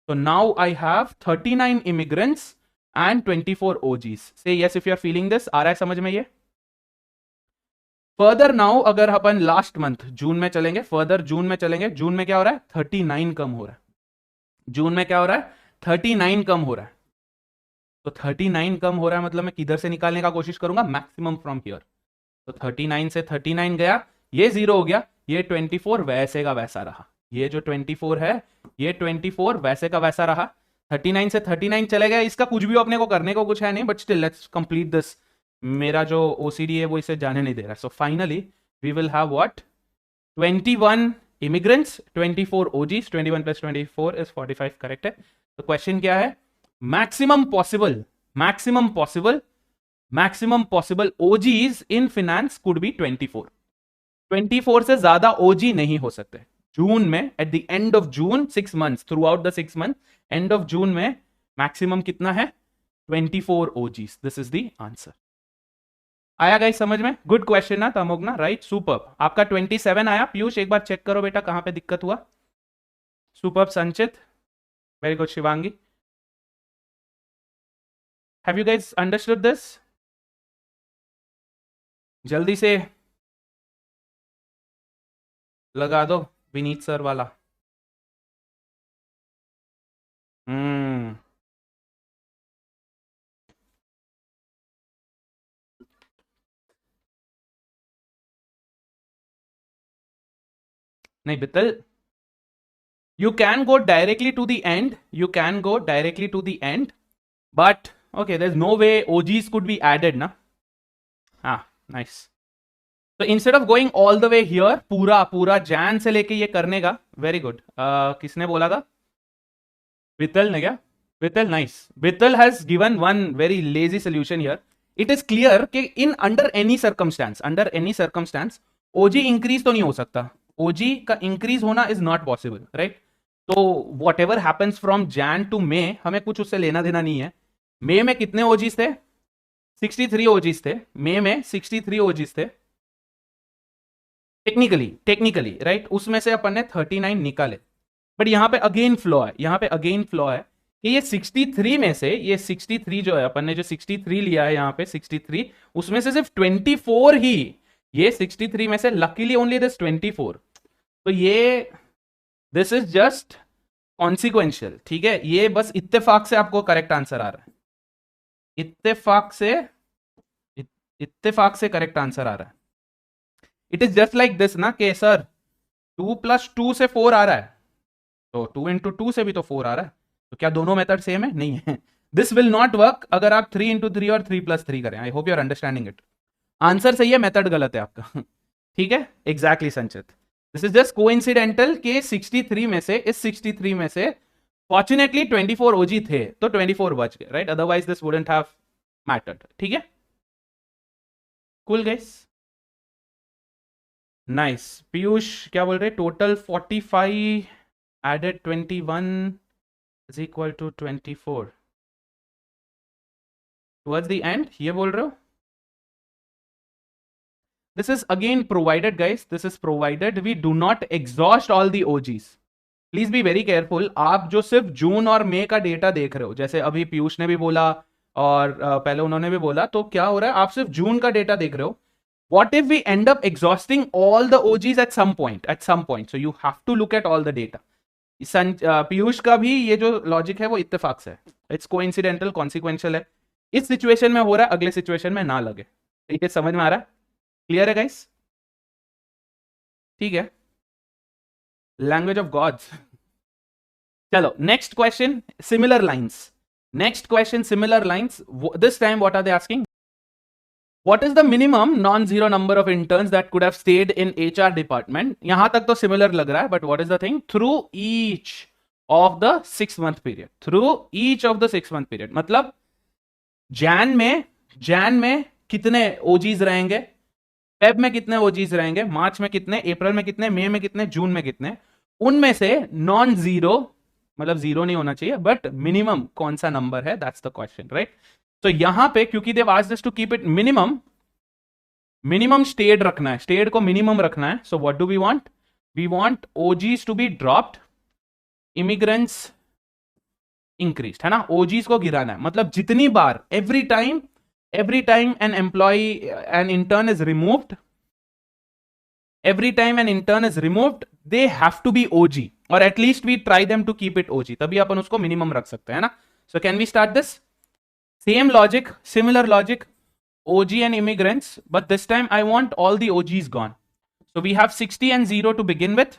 तो now I have 39 immigrants and 24 OGs. Say yes if you are feeling this. आ रहा है समझ में ये? फर्दर नाउ अगर अपन लास्ट मंथ जून में चलेंगे, फर्दर जून में चलेंगे, जून में क्या हो रहा है 39 कम हो रहा है, जून में क्या हो रहा है 39 कम हो रहा है। तो 39 कम हो रहा है मतलब मैं किधर से निकालने का कोशिश करूंगा, मैक्सिमम फ्रॉम हियर। तो 39 से 39 गया, ये 0 हो गया, ये 24 वैसे का वैसा रहा, ये जो 24 है ये 24 वैसे का वैसा रहा। 39 से 39 चले गए, इसका कुछ भी अपने को करने को कुछ है नहीं, but still let's complete this. मेरा जो ओसीडी है वो इसे जाने नहीं दे रहा। So finally we will have what 21 immigrants, 24 OGs, 21 plus 24 is 45, correct है। तो क्वेश्चन क्या है, maximum possible, maximum possible, maximum possible OGs in finance could be 24। 24 से ज्यादा ओजी नहीं हो सकते जून में, at the end of June, 6 months, through out the 6 month, end of June में मैक्सिमम कितना है 24 OGs. This is the answer. आया गाइस समझ में? गुड क्वेश्चन ना तमोगना, राइट, सुपर। आपका 27 आया। पीयूष एक बार चेक करो बेटा कहां पे दिक्कत हुआ। सुपर संचित, very good. Shivangi, have you guys understood this? जल्दी से लगा दो विनीत सर वाला। नहीं बितल, you can go directly to the end, you can go directly to the end, but okay, there's no way OGs could be added na. Nice. So instead of going all the way here, पूरा पूरा जैन से लेके ये करने का, very good. किसने बोला था? वितल ने क्या? Vithal, nice. Vithal has given one very lazy solution here. It is clear कि in under any circumstance, under any circumstance OG increase तो नहीं हो सकता, ओजी का इंक्रीज होना इज नॉट पॉसिबल, राइट। तो whatever happens from Jan to May, हमें कुछ उससे लेना देना नहीं है। मे में कितने ओजीज थे? 63 ओजीज थे। मे में 63 ओजीज थे टेक्निकली राइट। उसमें से अपन ने 39 निकाले, बट यहां पे अगेन फ्लॉ है, यहां पे अगेन फ्लॉ है कि ये 63 में से, ये 63 जो है अपन ने जो 63 लिया है यहां पे 63, उसमें से सिर्फ 24 ही, ये 63 में से लकीली ओनली दिस 24। तो ये दिस इज जस्ट कॉन्सिक्वेंशियल, ठीक है। ये बस इत्तेफाक से आपको करेक्ट आंसर आ रहा है, इत्तेफाक से, इत्तेफाक से करेक्ट आंसर आ रहा है। It is just like this ना कि सर 2 + 2 से 4 आ रहा है, तो 2 × 2 से भी तो 4 आ रहा है, तो क्या दोनों मेथड सेम है? नहीं है। दिस विल नॉट वर्क अगर आप 3 × 3 और 3 + 3 करें। I hope you are understanding it. Answer सही है, मेथड गलत है आपका। ठीक है, एग्जैक्टली संचित। दिस इज जस्ट कोइंसिडेंटल के 63 में से, इस 63 में से फॉर्चुनेटली 24 ओजी थे, तो 24 बच गए, right. Otherwise this wouldn't have mattered. ठीक है, कूल गाइस, नाइस। पीयूष क्या बोल रहे? Total 45 added 21 is equal to 24 towards the end, ये बोल रहे हो? This is again provided, guys. This is provided we do not exhaust all the OGs. Please be very careful. आप जो सिर्फ जून और मई का डेटा देख रहे हो, जैसे अभी पीयूष ने भी बोला और पहले उन्होंने भी बोला, तो क्या हो रहा है, आप सिर्फ जून का डेटा देख रहे हो। What if we end up exhausting all the OGs at some point? At some point, so you have to look at all the data. Piyush का भी ये जो लॉजिक है वो इत्तेफाक से है, इट्स कोइंसिडेंटल, कॉन्सिक्वेंशियल है। इस सिचुएशन में हो रहा है, अगले सिचुएशन में ना लगे। ठीक है, समझ में आ रहा है? क्लियर है गाइस? ठीक है, लैंग्वेज ऑफ गॉड्स। चलो next question, similar lines. Next question similar lines. This time what are they asking? What is the minimum non-zero number of interns that could have stayed in HR department? यहां तक तो similar लग रहा है, but what is the thing? Through each of the 6-month period. Through each of the 6-month period. मतलब जैन में कितने OGs रहेंगे, फेब में कितने ओजीज रहेंगे, मार्च में कितने, अप्रैल में कितने, मई में कितने, जून में कितने, उनमें से नॉन जीरो, मतलब जीरो नहीं होना चाहिए, बट मिनिमम कौन सा नंबर है, दैट्स द क्वेश्चन, राइट। तो यहां पे क्योंकि Dev asked us to keep it minimum stayed रखना है, स्टेड को मिनिमम रखना है। So what do we want OGs to be dropped, immigrants increased, है ना। ओजीज को गिराना है, मतलब जितनी बार, every time an employee, an intern is removed, every time an intern is removed they have to be OG, or at least we try them to keep it OG, तभी अपन उसको minimum रख सकते हैं ना. So can we start this? Same logic, similar logic, OG and immigrants, but this time I want all the OGs gone. So we have 60 and 0 to begin with.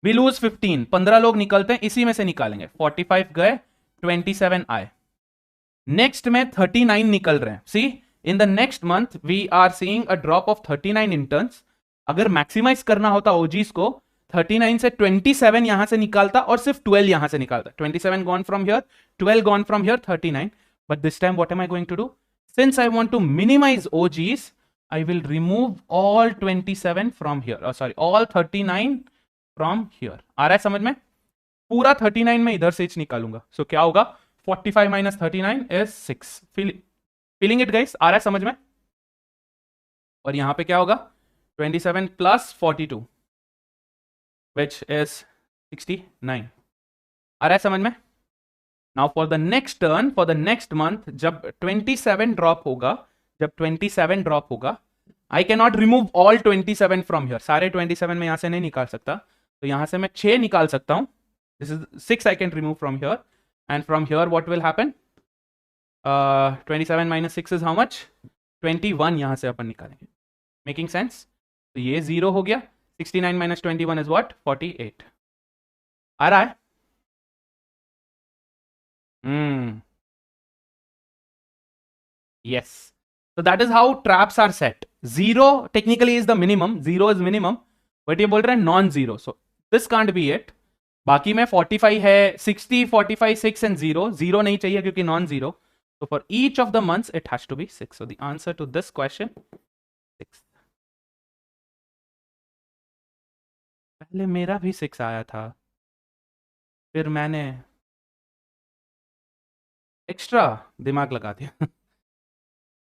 We lose 15. 15 लोग निकलते हैं, इसी में से निकालेंगे. 45 गए, 27 आए. नेक्स्ट में 39 निकल रहे हैं. See in the next month we are seeing a drop of 39 interns. अगर मैक्सिमाइज करना होता ओजीज को, 39 से 27 यहां से निकालता और सिर्फ 12 यहां से निकालता. 27 gone from here, 12 gone from here, 39. But this time what am I going to do? Since I want to minimize OGs, I will remove all 27 from here. Oh, sorry, all 39 from here. आ रहा है समझ में? पूरा 39 में इधर से निकालूंगा. So क्या होगा? 45 minus 39 is 6. Feeling it guys? आ रहा है समझ में? और यहां पे क्या होगा? 27 plus 42 which is 69. आ रहा है समझ में? Now for the next turn, for the next month, जब 27 ड्रॉप होगा, जब 27 ड्रॉप होगा, I can not remove all 27 from here. सारे 27 में यहां से नहीं निकाल सकता, तो यहां से मैं 6 निकाल सकता हूं. This is 6 I can remove from here, and from here what will happen? 27 minus 6 is how much? 21 यहां से अपन निकालेंगे. Making sense? तो ये 0 हो गया. 69 माइनस 21 इज व्हाट? 48. आ रहा है? Yes. So that is how traps are set. 0 technically is the minimum. 0 is minimum. But ये बोल रहे हैं non-zero. So this can't be it. बाकी में 45 है, 60, 45, 6 and 0. 0 नहीं चाहिए क्योंकि non-zero. So for each of the months it has to be 6. So the answer to this question 6. पहले मेरा भी 6 आया था, फिर मैंने एक्स्ट्रा दिमाग लगा दिया.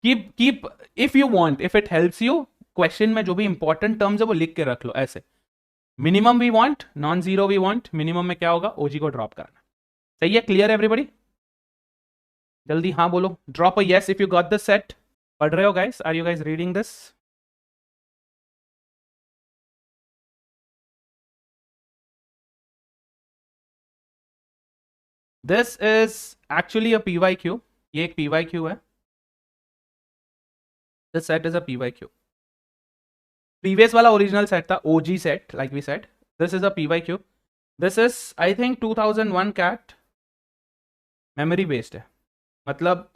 Keep if you want, if it helps you, question में जो भी इंपॉर्टेंट टर्म्स है वो लिख के रख लो ऐसे. Minimum we want, non zero we want. Minimum में क्या होगा? ओजी को ड्रॉप करना. सही है? Clear everybody? जल्दी हाँ बोलो. Drop a yes if you got this set. पढ़ रहे हो guys? Are you guys reading this? This is actually a PYQ. ये एक PYQ है. This set is a PYQ. Previous वाला original set था OG set, like we said. This is a PYQ. This is I think 2001 CAT. Memory based है. मतलब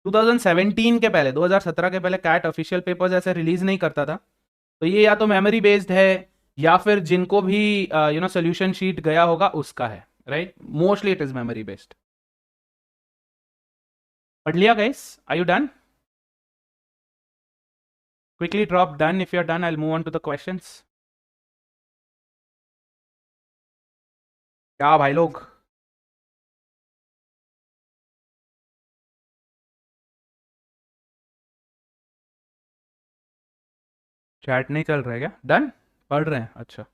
2017 के पहले, 2017 के पहले CAT ऑफिशियल पेपर्स ऐसे रिलीज नहीं करता था. तो ये या तो मेमोरी बेस्ड है या फिर जिनको भी सोल्यूशन शीट गया होगा उसका है. Right? Mostly it is memory based. पढ़ लिया guys? Are you done? Quickly drop done. If you're done, I'll move on to the questions. क्या भाई लोग? चैट नहीं चल रहा है क्या? डन? पढ़ रहे हैं? अच्छा.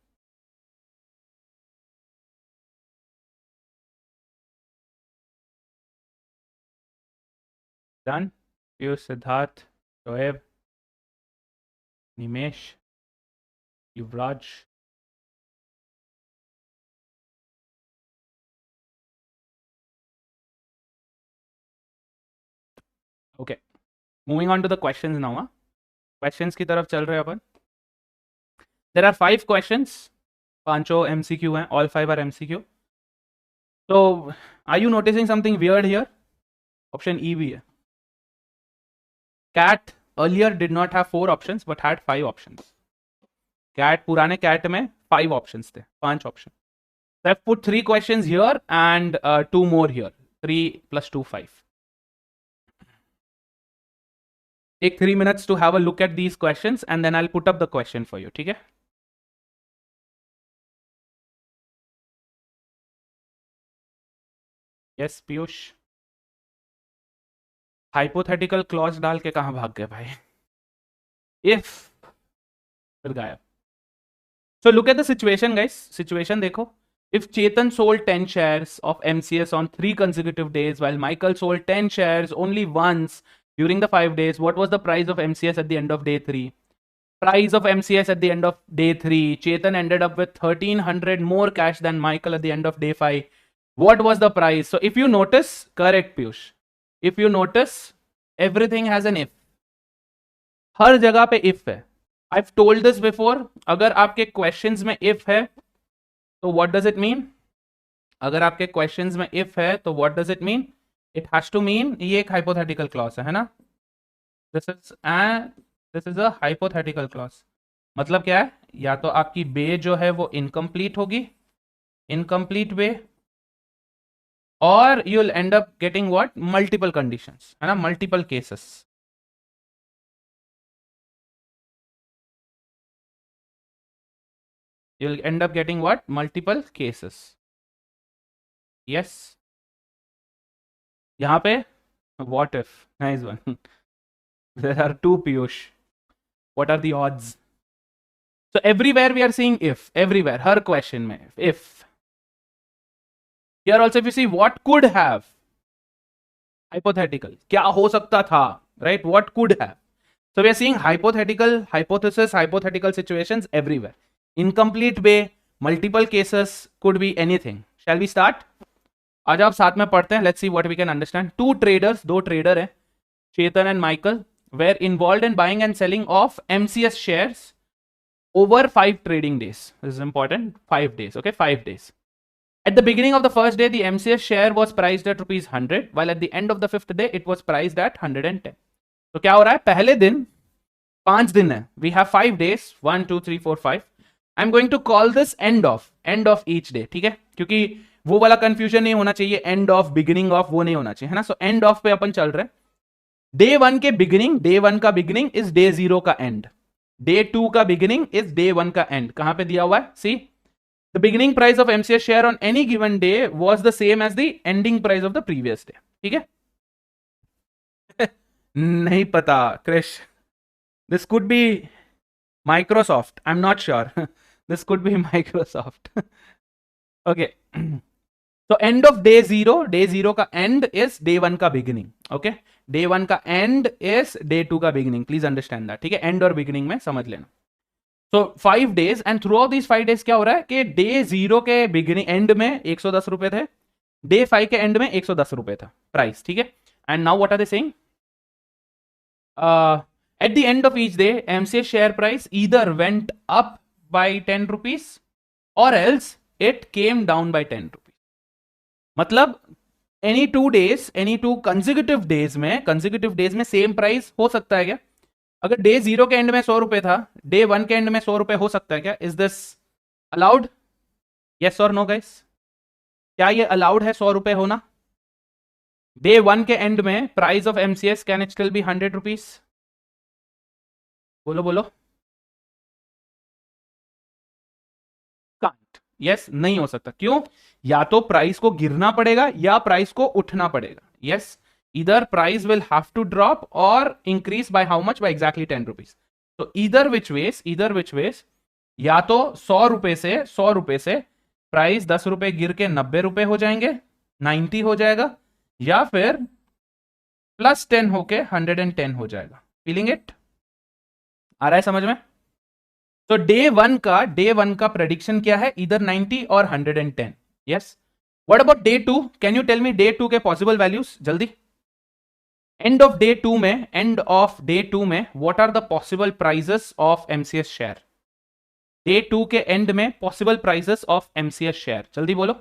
Done? Piyush, Siddharth, Shoaib, Nimesh, Yuvraj. Okay, moving on to the questions now. Questions की तरफ चल रहे हैं अपन. There are 5 questions. पांचों MCQ हैं. All 5 are MCQ. तो are you noticing something weird here? Option E भी है. CAT earlier did not have 4 options but had 5 options. CAT, पुराने CAT में 5 options थे, 5 options. So I've put 3 questions here and 2 more here. 3 plus 2, 5. Take 3 minutes to have a look at these questions and then I'll put up the question for you. ठीक है? Yes, Piyush. Hypothetical clause डाल के कहां भाग गए भाई? If, फिर गायब. So look at the situation guys. Situation देखो. If Chetan sold 10 shares of MCS on 3 consecutive days while Michael sold 10 shares only once during the 5 days, what was the price of MCS at the end of day 3? Price of MCS at the end of day 3. Chetan ended up with 1300 more cash than Michael at the end of day 5. What was the price? So if you notice, correct Piyush. If you notice, everything has an if. हर जगह पे if है. I've told this before. अगर आपके questions में if है, तो what does it mean? अगर आपके questions में if है, तो what does it mean? It has to mean ये एक hypothetical clause है ना? This is a hypothetical clause. मतलब क्या है? या तो आपकी बे जो है वो incomplete होगी, incomplete बे, और you'll end up getting what? Multiple conditions, है ना? Multiple cases. You'll end up getting what? Multiple cases. Yes. यहाँ पे what if? Nice one. There are two Piyush. What are the odds? So everywhere we are seeing if. Everywhere. Her question में if. Here also if you see what could have. Hypothetical. क्या हो सकता था? Right? What could have? So we are seeing hypothetical, hypothesis, hypothetical situations everywhere. Incomplete way, multiple cases, could be anything. Shall we start? आज आप साथ में पढ़ते हैं. Let's see what we can understand. Two traders, दो trader हैं, Chetan and Michael, were involved in buying and selling of MCS shares over 5 trading days. This is important. 5 days. Okay, 5 days. At the beginning of the first day, the MCS share was priced at rupees 100, while at the end of the 5th day, it was priced at 110. तो क्या हो रहा है? पहले दिन 5 दिन है. We have 5 days. 1, 2, 3, 4, 5. I'm going to call this end of each day. ठीक है? क्योंकि वो वाला कंफ्यूजन नहीं होना चाहिए. End of, beginning of, वो नहीं होना चाहिए, है ना? So end of पे अपन चल रहे हैं. डे 1 के बिगिनिंग, डे 1 का बिगिनिंग इज डे 0 का एंड. डे 2 का बिगिनिंग इज डे 1 का एंड. कहां पे दिया हुआ है? See, the beginning price of MCS share on any given day was the same as the ending price of the previous day. ठीक है? नहीं पता Krish. This could be Microsoft. I am not sure. This could be Microsoft. Okay. तो end of day 0 का and is day 1 का beginning. Okay, day 1 का and is day 2 का beginning. Please understand that. ठीक है? एंड और बिगिनिंग में समझ लेना. सो 5 days and through out these 5 days क्या हो रहा है कि डे 0 के बिगिनिंग एंड में 110 रुपए थे, डे 5 के एंड में 110 रुपए था प्राइस. ठीक है? And now what are they saying? At the end of each day MCS share price either went up by 10 rupees और else it came down by 10 rupees. मतलब any 2 days, any 2 consecutive days में same price हो सकता है क्या? अगर day 0 के end में 100 रुपए था, डे 1 के एंड में 100 रुपए हो सकता है क्या? Is this allowed? यस और नो गाइस? क्या ये अलाउड है 100 रुपए होना? डे 1 के एंड में price of MCS can it still be 100 rupees? बोलो बोलो. कांट. यस, नहीं हो सकता. क्यों? या तो प्राइस को गिरना पड़ेगा या प्राइस को उठना पड़ेगा. Yes, either price will have to drop or increase by how much? By exactly 10 rupees. So either which ways, या तो 100 रुपए से प्राइस 10 रुपए गिर के 90 रुपए हो जाएंगे, 90 हो जाएगा, या फिर प्लस 10 होके 110 हो जाएगा. Feeling it? आ रहा है समझ में? तो डे 1 का प्रेडिक्शन क्या है? इधर 90 और 110. Yes. What about day 2? Can you tell me day 2 के पॉसिबल वैल्यूज जल्दी? एंड ऑफ डे 2 में what are the possible prices of MCS share? Day 2 के एंड में possible prices of MCS share, जल्दी बोलो.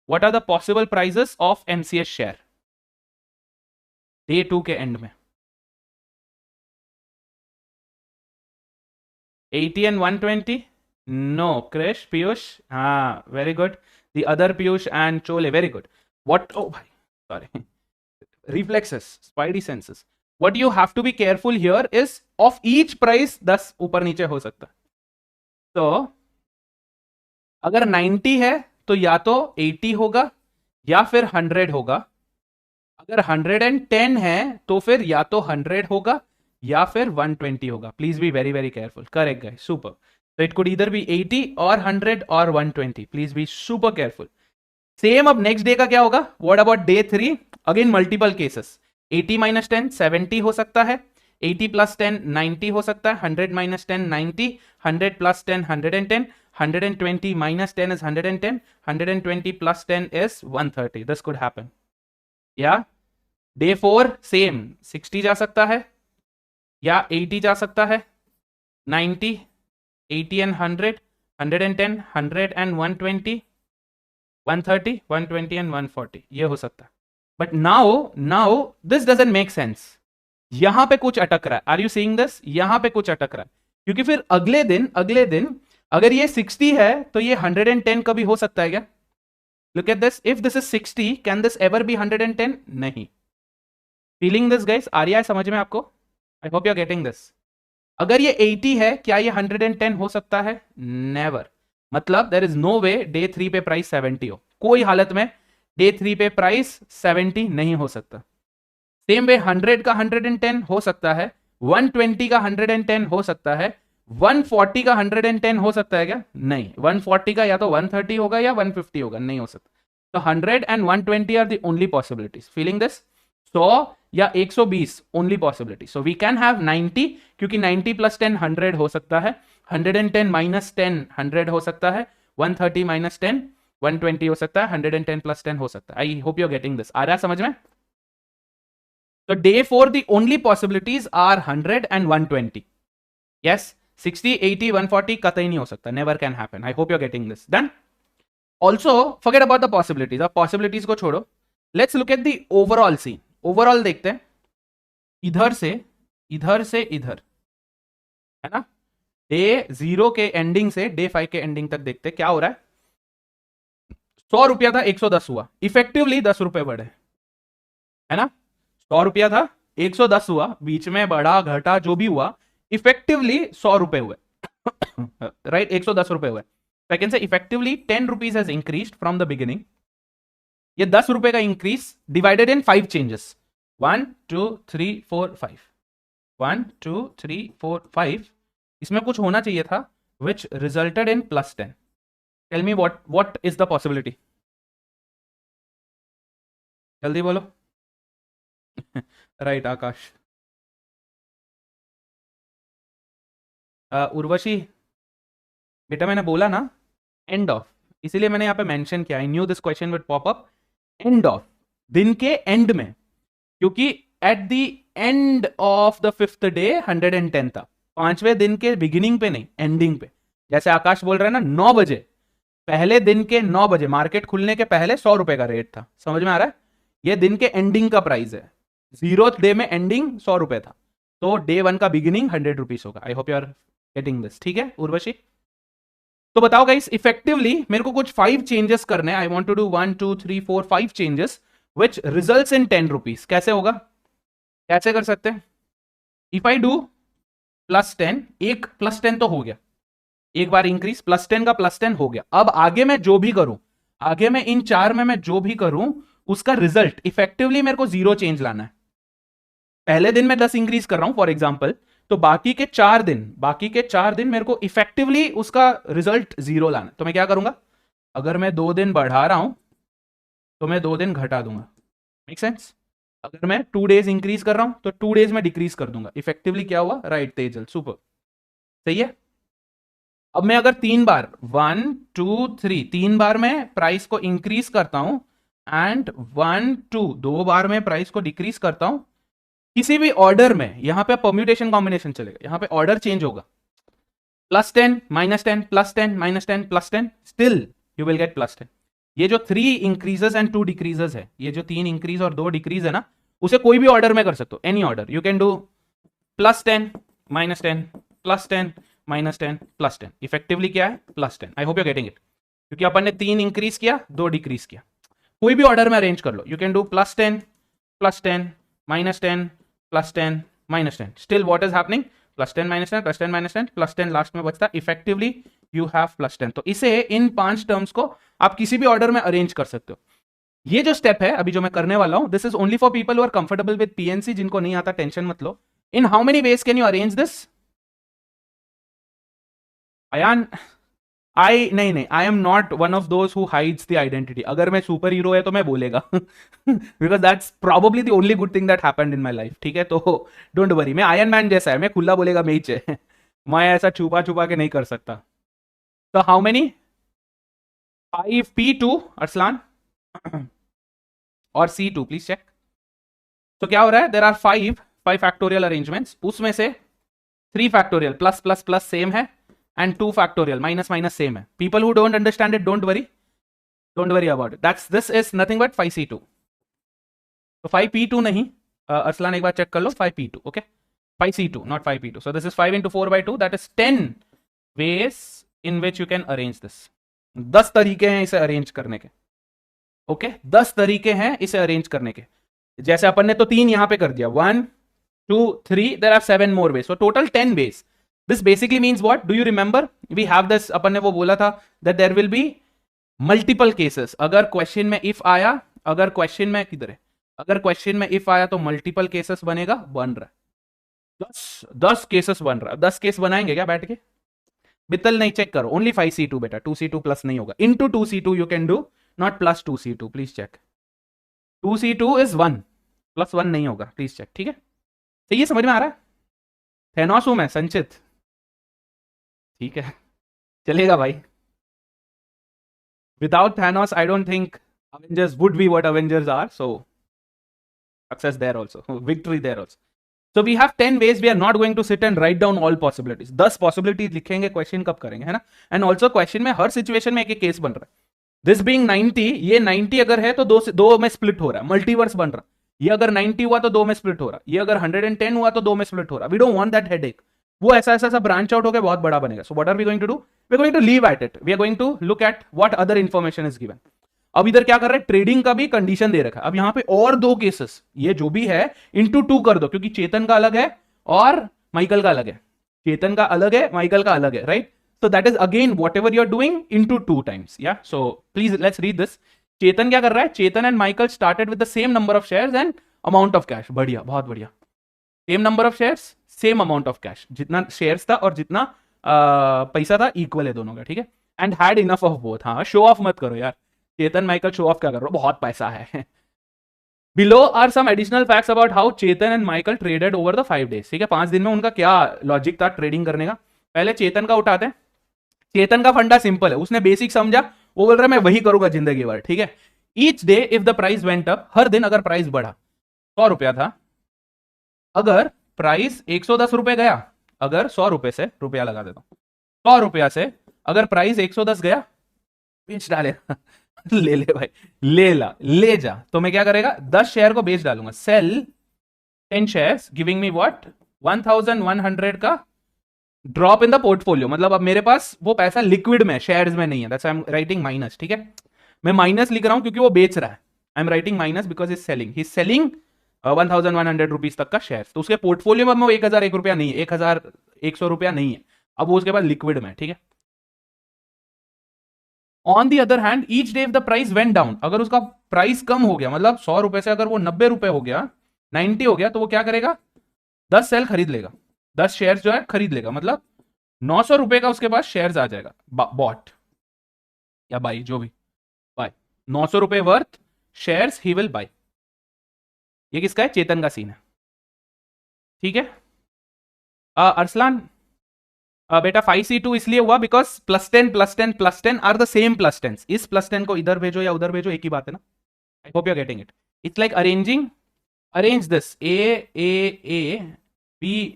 What are the possible prices of MCS share day 2 के end में? 80 and 120? No. Krish, Piyush? Very good. The other Piyush and Chole, very good. What? Oh, sorry. Reflexes, spidey senses. What you have to be careful here is of each price 10 ऊपर नीचे हो सकता. तो अगर 90 है तो या तो 80 होगा या फिर 100 होगा. अगर 110 है तो फिर या तो 100 होगा या फिर 120 होगा. Please be very very careful. Correct guys, super. So it could either be 80 or 100 or 120. Please be super careful. Same अब next day का क्या होगा? What about day 3? Again multiple cases. 80 minus 10, 70 हो सकता है, 80 प्लस 10 90 हो सकता है, 100 minus 10 90, 100 plus 10 110, 120 minus 10 is 110, 120 plus 10 is 130. This could happen. या डे 4 सेम 60 जा सकता है या 80 जा सकता है, 90, 80 and 100, 110, 100 and 120, 130, 120 and 140, ये हो सकता है. But now this doesn't make sense. यहां पे कुछ अटक रहा है. Are you seeing this? यहां पे कुछ अटक रहा है, क्योंकि फिर अगले दिन अगर ये 60 है तो ये 110 कभी हो सकता है क्या? Look at this, if this is 60 can this ever be 110? नहीं. Feeling this guys? आ रहा है समझ में आपको? I hope you are getting this. अगर ये 80 है, क्या ये 110 हो सकता है? नेवर. मतलब there is no way day 3 पे प्राइस 70 हो. कोई हालत में डे 3 पे प्राइस 70 नहीं हो सकता. सेम वे 100 का 110 हो सकता है, 120 का 110 हो सकता है, 140 का 110 हो सकता है क्या? नहीं. 140 का या तो 130 होगा या 150 होगा, नहीं हो सकता. तो 100 and 120 are the only possibilities. Feeling this? 100 या 120 only possibility. So we can have 90, क्योंकि 90 प्लस 10 100 हो सकता है, 110 माइनस 10 100 हो सकता है, 130 माइनस 10 120 हो सकता है, 110 प्लस 10 हो सकता है. I hope you are getting this. आ रहा है समझ में? तो day 4 the only possibilities are 100 and 120. Yes, 60, 80, 140 कतई नहीं हो सकता. Never can happen. I hope you're getting this. Done? Also, forget about the possibilities. अब possibilities को छोड़ो. Let's look at the overall scene. Overall देखते हैं. इधर से इधर, है ना? डे 0 के एंडिंग से डे 5 के एंडिंग तक देखते हैं क्या हो रहा है. 100 रुपया था, 110 हुआ. इफेक्टिवली 10 रुपए बढ़े, है ना? 100 रुपया था, 110 हुआ. बीच में बढ़ा घटा जो भी हुआ, इफेक्टिवली 100 रुपए हुए. राइट? 110 रुपए हुए. आई कैन से effectively 10 rupees has increased from the beginning. ये 10 रुपए का इंक्रीज डिवाइडेड इन 5 चेंजेस. 1 2 3 4 5, 1 2 3 4 5. इसमें कुछ होना चाहिए था which resulted in plus 10. Tell me what is the possibility? जल्दी बोलो. राइट आकाश. उर्वशी बेटा, मैंने बोला ना एंड ऑफ, इसीलिए मैंने यहाँ पे मेंशन किया. I knew this question with pop up. End of, दिन के एंड में, क्योंकि eight the end of the 5th day 110 था. 5वें दिन के बिगिनिंग पे नहीं, एंडिंग पे. जैसे आकाश बोल रहा है ना, 9 बजे, पहले दिन के 9 बजे मार्केट खुलने के पहले 100 रुपए का रेट था. समझ में आ रहा है? ये दिन के एंडिंग का प्राइस है. 0th डे में एंडिंग 100 रुपए था, तो डे 1 का बिगिनिंग 100 रुपीज होगा. I hope you are getting this. ठीक है उर्वशी? तो बताओ गाइस, इफेक्टिवली मेरे को कुछ 5 चेंजेस करने. I want to do 1 2 3 4 5 changes which results in 10 rupees. कैसे होगा? कैसे कर सकते हैं? इफ आई डू प्लस 10, एक प्लस 10 तो हो गया, एक बार इंक्रीज, प्लस 10 का प्लस 10 हो गया. अब आगे मैं जो भी करूं, आगे मैं इन 4 में मैं जो भी करूं, उसका रिजल्ट इफेक्टिवली मेरे को 0 चेंज लाना है. पहले दिन मैं 10 इंक्रीज कर रहा हूं फॉर एग्जाम्पल, तो बाकी के 4 दिन मेरे को इफेक्टिवली उसका रिजल्ट 0 लाना है. तो मैं क्या करूंगा? अगर मैं 2 दिन बढ़ा रहा हूं तो मैं 2 दिन घटा दूंगा. Make sense? अगर मैं 2 डेज इंक्रीज कर रहा हूं तो 2 डेज में डिक्रीज कर दूंगा. इफेक्टिवली क्या हुआ? Right Tejal, super. सही है. अब मैं अगर 3 बार 1 2 3 3 बार मैं प्राइस को इंक्रीज करता हूं एंड 1 2 2 बार में प्राइस को डिक्रीज करता हूं, किसी भी ऑर्डर में, यहां पे परम्यूटेशन कॉम्बिनेशन चलेगा, यहां पे ऑर्डर चेंज होगा. Plus 10 minus 10 plus 10 minus 10 plus 10, still you will get plus 10. ये जो 3 इंक्रीजेस एंड 2 डिक्रीजेस है, ये जो 3 इंक्रीज और 2 डिक्रीज है ना, उसे कोई भी ऑर्डर में कर सकते हो. Any order you can do plus 10 minus 10 plus 10 minus 10 plus 10. Effectively क्या है? Plus 10. I hope you getting it. क्योंकि अपन ने 3 इंक्रीज किया, 2 डिक्रीज किया. कोई भी ऑर्डर में अरेंज कर लो. You can do plus 10 minus 10 plus 10 minus 10. Still what is happening? Plus 10 minus 10 plus 10 minus 10 plus 10 last में बचता. Effectively you have plus 10. तो इसे, इन 5 टर्म्स को आप किसी भी ऑर्डर में अरेंज कर सकते हो. ये जो स्टेप है अभी जो मैं करने वाला हूं, this is only for people who are comfortable with PNC. जिनको नहीं आता टेंशन मत लो. In how many ways can you arrange this? Ayaan, I नहीं नहीं, I am not one of those who hides the identity. अगर मैं सुपर हीरो है तो मैं बोलेगा, because that's probably the only good thing that happened in my life. ठीक है, तो डोंट वरी. मैं आयरन मैन जैसा है, मैं खुला बोलेगा मेच है. मैं ऐसा छुपा छुपा के नहीं कर सकता. तो हाउ मेनी? 5p2 अरसलान और c2 प्लीज चेक. तो क्या हो रहा है? देर आर 5 फैक्टोरियल अरेंजमेंट्स, उसमें से 3 factorial plus plus plus same है and 2 factorial minus minus same है. People who don't understand it, don't worry about it. That's this is nothing but 5c2. तो 5p2 नहीं, अरसलान एक बार चेक कर लो. 5p2, okay, 5c2 not 5p2. so this is 5 into 4 by 2, that is 10 ways in which you can arrange this. 10 तरीके हैं इसे arrange करने के. ओके, 10 तरीके हैं इसे अरेंज करने के. जैसे अपन ने तो 3 यहां पे कर दिया, 1 2 3, there are 7 more ways, so total 10 ways. This basically means what? Do you remember we have this, अपन ने वो बोला था that there will be multiple cases. अगर क्वेश्चन में if आया, अगर क्वेश्चन में किधर है, अगर क्वेश्चन में if आया तो मल्टीपल केसेस बनेगा. बन रहा है 10 केसेस बन रहा है. 10 केस बनाएंगे क्या बैठ के? बितल नहीं, चेक करो. ओनली 5c2 बेटा, 2c2 प्लस नहीं होगा. Into 2c2 you can do, not plus 2c2. Please check. 2c2 is 1, plus 1 नहीं होगा. Please check. ठीक है, तो ये समझ में आ रहा है? थेनोस हूं मैं, संचित. ठीक है, चलेगा भाई. Without Thanos I don't think Avengers would be what Avengers are. So success there also, victory there also. So we have 10 ways. We are not going to sit and write down all possibilities. 10 possibilities लिखेंगे, question कब करेंगे, है ना? And also question में हर situation में एक एक case बन रहा है. दिस बीइंग 90, ये 90 अगर है तो दो में स्प्लिट हो रहा है, मल्टीवर्स बन रहा है. ये अगर 90 हुआ तो 2 में स्प्लिट हो रहा है. ये अगर 110 हुआ तो 2 में स्प्लिट हो रहा है. We don't want that headache. वो ऐसा ऐसा ब्रांच आउट होकर बहुत बड़ा बनेगा. So what are we going to do? We are going to leave at it. We are going to look at what other information is given. अब इधर क्या कर रहे हैं? ट्रेडिंग का भी कंडीशन दे रखा है. अब यहां पे और 2 केसेस, ये जो भी है इंटू 2 कर दो, क्योंकि चेतन का अलग है और माइकल का अलग है. चेतन का अलग है, माइकल का अलग है, right? So that is again whatever you are doing into 2 times. Yeah, so please let's read this. Chetan क्या कर रहा है? Chetan and Michael started with the same number of shares and amount of cash. बढ़िया, बहुत बढ़िया. Same number of shares, same amount of cash. जितना shares था और जितना पैसा था इक्वल है दोनों का. ठीक है, and had enough of both. हाँ, शो ऑफ मत करो यार. चेतन माइकल शो ऑफ क्या कर रहे हो? बहुत पैसा है. Below are some additional facts about how Chetan and Michael traded over the 5 days. ठीक है, 5 दिन में उनका क्या लॉजिक था ट्रेडिंग करने का. पहले चेतन का उठाते हैं. चेतन का फंडा सिंपल है, उसने बेसिक समझा. वो बोल रहा है मैं वही करूंगा जिंदगी भर. ठीक है, each day if the price went up, हर दिन अगर प्राइस बढ़ा, 100 रुपया था, अगर प्राइस 110 रुपए गया, अगर 100 रुपए से, रुपया लगा देता हूं, 100 रुपया से अगर प्राइस 110 गया, बेच डाले. ले ले भाई, ले जा. तो मैं क्या करेगा? 10 शेयर को बेच डालूंगा. Sell 10 shares giving me what? 1100 का ड्रॉप इन द पोर्टफोलियो. मतलब अब मेरे पास वो पैसा लिक्विड में, शेयर्स में नहीं है. That's I am writing minus. ठीक है, मैं माइनस लिख रहा हूं क्योंकि वो बेच रहा है. I am writing minus because is selling. He is selling 1100 rupees तक का शेयर. तो उसके पोर्टफोलियो में वो 1001 रुपया नहीं है, 1100 रुपया नहीं है. अब वो उसके पास लिक्विड में. ठीक है, on the other hand each day if the price went down, अगर उसका प्राइस कम हो गया, मतलब 100 रुपए से अगर वो 90 रुपए हो गया, 90 हो गया, तो वो क्या करेगा? 10 सेल खरीद लेगा, 10 शेयर जो है खरीद लेगा. मतलब 900 रुपए का उसके पास शेयर्स आ जाएगा. बॉट या बाई, जो भी, बाय. 900 रुपए worth shares he will buy. ये किसका है? चेतन का सीन है. ठीक है, अरसलान बेटा 5c2 इसलिए हुआ बिकॉज +10 +10 +10 आर द सेम +10. इस +10 को इधर भेजो या उधर भेजो, एक ही बात है ना. I hope you are getting it. It's like arrange this A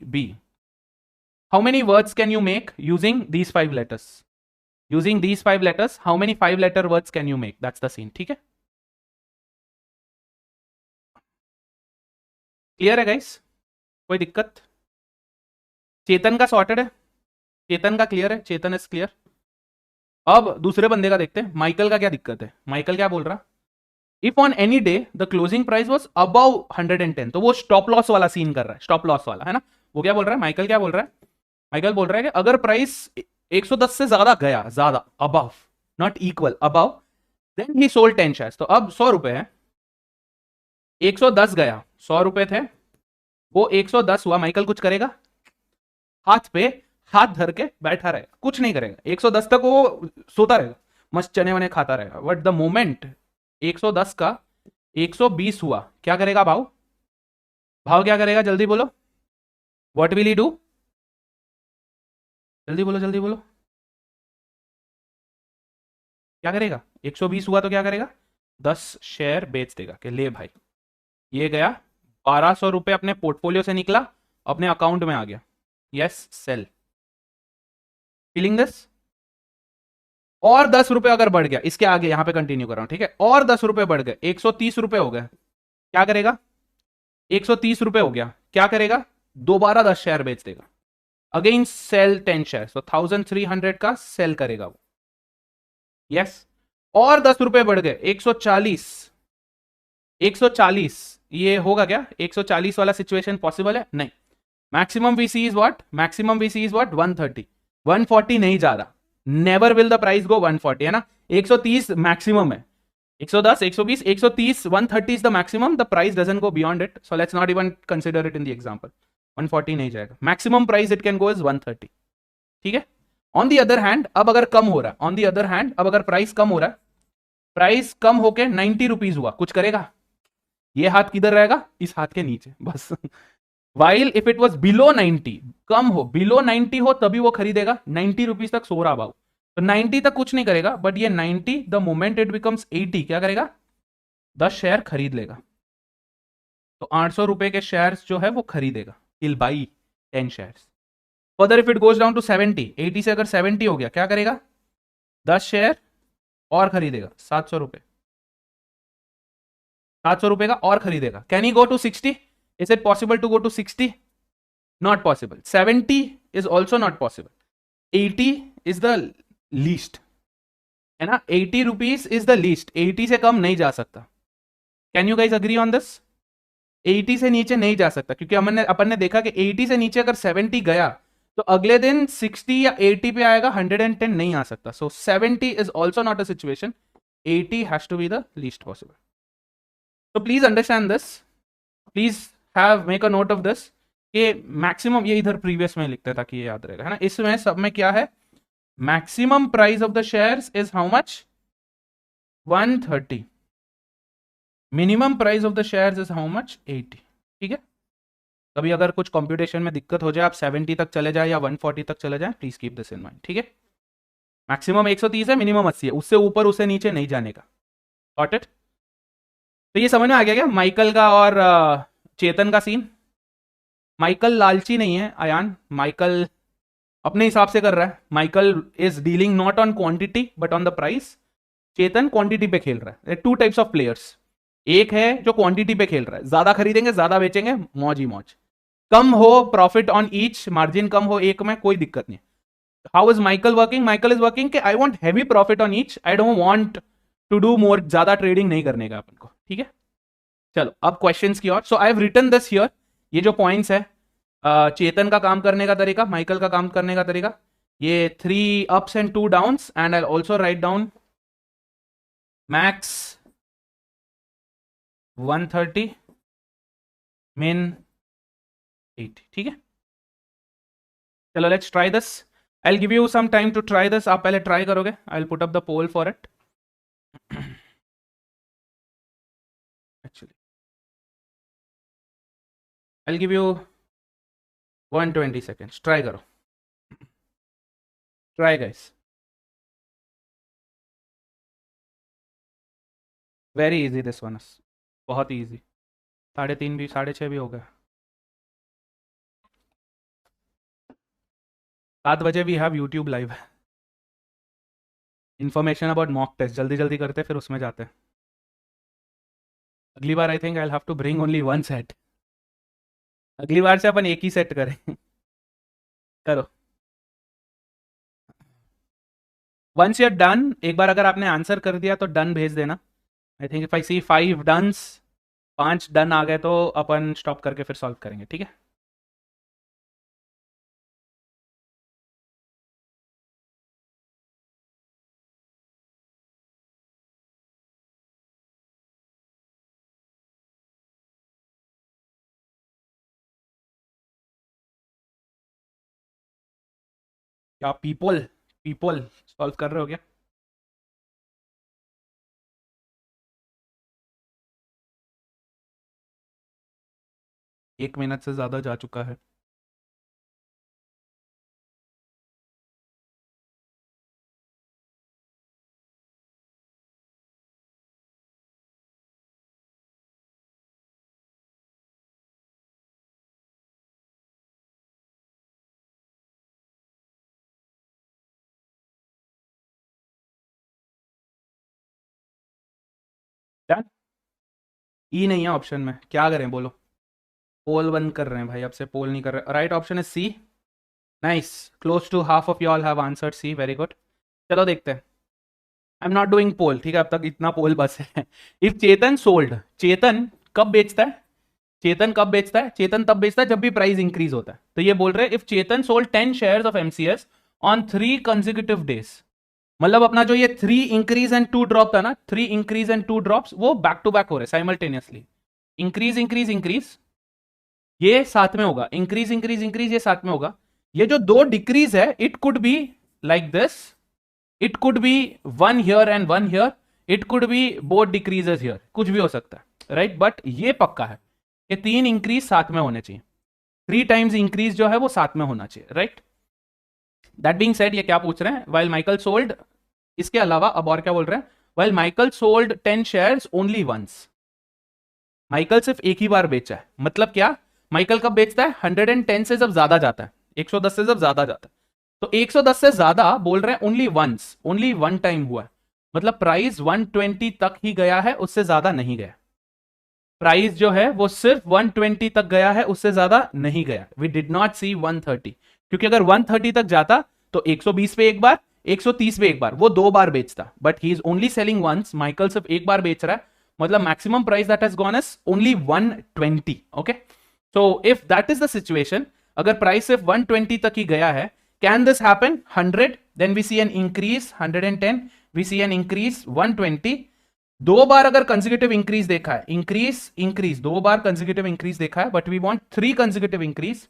B. How many words can you make using these 5 letters? Using these 5 letters, how many 5 letter words can you make? That's the scene. ठीक है, clear है guys? कोई दिक्कत? चेतन का sorted है, चेतन का clear है, चेतन is clear. अब दूसरे बंदे का देखते हैं. माइकल का क्या दिक्कत है? माइकल क्या बोल रहा? If on any day the closing price was above 110, तो वो स्टॉप लॉस वाला सीन कर रहा है. स्टॉप लॉस वाला है ना. वो क्या बोल रहा है? माइकल क्या बोल रहा है? माइकल बोल रहा है कि अगर प्राइस 110 से ज्यादा गया, ज्यादा, above, not equal, above, then he sold 10 shares. तो अब 100 रुपए है, 110 गया, 100 रुपए थे, वो 110 हुआ. माइकल कुछ करेगा? हाथ पे हाथ धर के बैठा रहेगा, कुछ नहीं करेगा, 110 तक वो सोता रहेगा, मस्त चने वने खाता रहेगा। बट द मोमेंट 110 का 120 हुआ, क्या करेगा भाव? भाव क्या करेगा, जल्दी बोलो, व्हाट विल ही डू? जल्दी बोलो, जल्दी बोलो, क्या करेगा? 120 हुआ तो क्या करेगा? 10 शेयर बेच देगा कि ले भाई, ये गया 1200 रुपये अपने पोर्टफोलियो से निकला, अपने अकाउंट में आ गया। Yes, sell. Feeling this? और 10 रुपए अगर बढ़ गया, इसके आगे यहां पे कंटिन्यू कर रहा हूं, ठीक है, और 10 रुपए बढ़ गए, 130 रुपए हो गए, क्या करेगा? 130 रुपए हो गया, क्या करेगा? दोबारा 10 शेयर बेच देगा, अगेन सेल 10 शेयर, तो 1300 का सेल करेगा वो। यस, और 10 रुपए बढ़ गए, 140, 140, ये होगा क्या? 140 वाला सिचुएशन पॉसिबल है? नहीं। Maximum VC is what? Maximum VC is what? 130। 140 नहीं जा रहा, नेवर विल द प्राइस गो 140, है ना? 130 मैक्सिमम है, 110, 120, 130, 130 is the maximum. The price doesn't go beyond it. So let's not even consider it in the example. 140 नहीं जाएगा, maximum price it can go is 130. ठीक है? On the other hand, अब अगर कम हो रहा है, on the other hand, अब अगर प्राइस कम हो रहा है, प्राइस कम होके 90 रुपीज हुआ, कुछ करेगा? ये हाथ किधर रहेगा? इस हाथ के नीचे, बस। While if it was below 90, कम हो, बिलो 90 हो तभी वो खरीदेगा, 90 रुपीज तक सो रहा भाव, तो 90 तक कुछ नहीं करेगा, बट ये 90 द मोमेंट इट बिकम्स 80 क्या करेगा? 10 शेयर खरीद लेगा, तो 800 रुपए के शेयर्स जो है वो खरीदेगा, I'll buy 10 shares. Further if it goes down to 70, 80 से अगर 70 हो गया, क्या करेगा? 10 शेयर और खरीदेगा, 700 रुपए, 700 रुपए का और खरीदेगा। Can he go to 60? Is it possible to go to 60? Not possible. 70 is also not possible. 80 is the least, है ना? 80 रुपीज इज द लीस्ट, 80 से कम नहीं जा सकता। Can you guys agree on this? 80 से नीचे नहीं जा सकता, क्योंकि अपन ने देखा कि 80 से नीचे अगर 70 गया तो अगले दिन 60 या 80 पे आएगा, 110 नहीं आ सकता। So 70 is also not a situation, 80 has to be the least possible. तो please understand this, please have make a note of this, कि मैक्सिमम, ये इधर प्रीवियस में लिखते ताकि ये याद रहेगा, है ना? इसमें सब में क्या है? Maximum price of the shares is how much? 130। Minimum price of the shares is how much? 80। ठीक है? कभी अगर कुछ कंप्यूटेशन में दिक्कत हो जाए, आप 70 तक चले जाए या 140 तक चले जाए, please keep this in mind, ठीक है? मैक्सिमम 130 है, मिनिमम 80 है, उससे ऊपर उससे नीचे नहीं जाने का। Got it? तो ये समझ में आ गया क्या माइकल का और चेतन का सीन? माइकल लालची नहीं है अयान, माइकल अपने हिसाब से कर रहा है। Michael is dealing not on quantity but on the price. Chetan quantity पे खेल रहा है। टू टाइप्स ऑफ प्लेयर्स, एक है जो क्वांटिटी पे खेल रहा है, ज्यादा खरीदेंगे ज्यादा बेचेंगे, मौज ही मौज, कम हो प्रॉफिट ऑन ईच, मार्जिन कम हो एक में, कोई दिक्कत नहीं। How is Michael working? Michael is working कि I want heavy profit on each, I don't want to do more, ज्यादा ट्रेडिंग नहीं करने का अपन को, ठीक है? चलो अब क्वेश्चंस की ओर। So I have written this here, ये जो पॉइंट्स है, चेतन का काम करने का तरीका, माइकल का काम करने का तरीका, ये 3 ups and 2 downs, and I also write down max 130, min 80, ठीक है? चलो let's try this, I will give you some time to try this. आप पहले ट्राई करोगे, I will put up the poll for it. Actually I will give you 120 seconds, try करो, try guys, very easy this one, बहुत ही easy. 3:30 भी, 6:30 भी हो गया। 7 बजे we have YouTube live, information about mock test, जल्दी जल्दी करते फिर उसमें जाते हैं। अगली बार I think I will have to bring only 1 set, अगली बार से अपन एक ही सेट करें। करो, वंस यू आर डन, एक बार अगर आपने आंसर कर दिया तो डन भेज देना। I think if I see 5 dones, 5 done आ गए तो अपन स्टॉप करके फिर सॉल्व करेंगे, ठीक है? क्या पीपल पीपल सॉल्व कर रहे हो क्या? एक मिनट से ज्यादा जा चुका है। डन। ई नहीं है ऑप्शन में, क्या करें बोलो? पोल बंद कर रहे हैं भाई, अब से पोल नहीं कर रहे। राइट ऑप्शन है C. Nice. Close to half of you all have answered C, very good. चलो देखते हैं। I am not doing poll, ठीक है, अब तक इतना पोल बस है। इफ चेतन सोल्ड, चेतन कब बेचता है? चेतन कब बेचता है? चेतन तब बेचता है जब भी प्राइस इंक्रीज होता है। तो ये बोल रहे हैं if Chetan sold 10 shares of MCS on 3 consecutive days, मतलब अपना जो ये 3 इंक्रीज एंड 2 ड्रॉप था ना, 3 इंक्रीज एंड 2 ड्रॉप्स, वो बैक टू बैक हो रहे हैं साइमल्टेनियसली। इंक्रीज इंक्रीज इंक्रीज, ये साथ में होगा। इंक्रीज इंक्रीज इंक्रीज, ये साथ में होगा। ये जो दो डिक्रीज है, it could be like this, it could be one here and one here, it could be both decreases here, कुछ भी हो सकता है, राइट? बट ये पक्का है कि 3 इंक्रीज साथ में होने चाहिए। 3 टाइम्स इंक्रीज जो है वो साथ में होना चाहिए, राइट? दैट बीइंग सेड, ये क्या पूछ रहे हैं? वाइल माइकल सोल्ड, इसके अलावा अब और क्या बोल रहे हैं? While Michael sold 10 shares only once, Michael सिर्फ एक ही बार बेचा है। मतलब क्या? माइकल कब बेचता है? 110 से जब ज्यादा जाता है, 110 से जब ज्यादा जाता है। तो 110 से ज्यादा बोल रहे हैं only once, only one time हुआ है। मतलब प्राइस 120 तक ही गया है, उससे ज्यादा नहीं गया। प्राइस जो है वो सिर्फ 120 तक गया है, उससे ज्यादा नहीं गया। वी डिड नॉट सी 130, क्योंकि अगर 130 तक जाता तो 120 पे एक बार, 130 पे एक बार, वो 2 बार बेचता। But he is only selling once, Michael सिर्फ एक बार बेच रहा है। मतलब maximum price that has gone is only 120। Okay, so if that is the situation, अगर प्राइस सिर्फ 120 तक ही गया है, can this happen? 100, then we see an increase 110, we see an increase 120। 2 बार अगर कंसेक्यूटिव इंक्रीज देखा है, इंक्रीज इंक्रीज, 2 बार कंसेक्यूटिव इंक्रीज देखा है, but we want 3 consecutive increase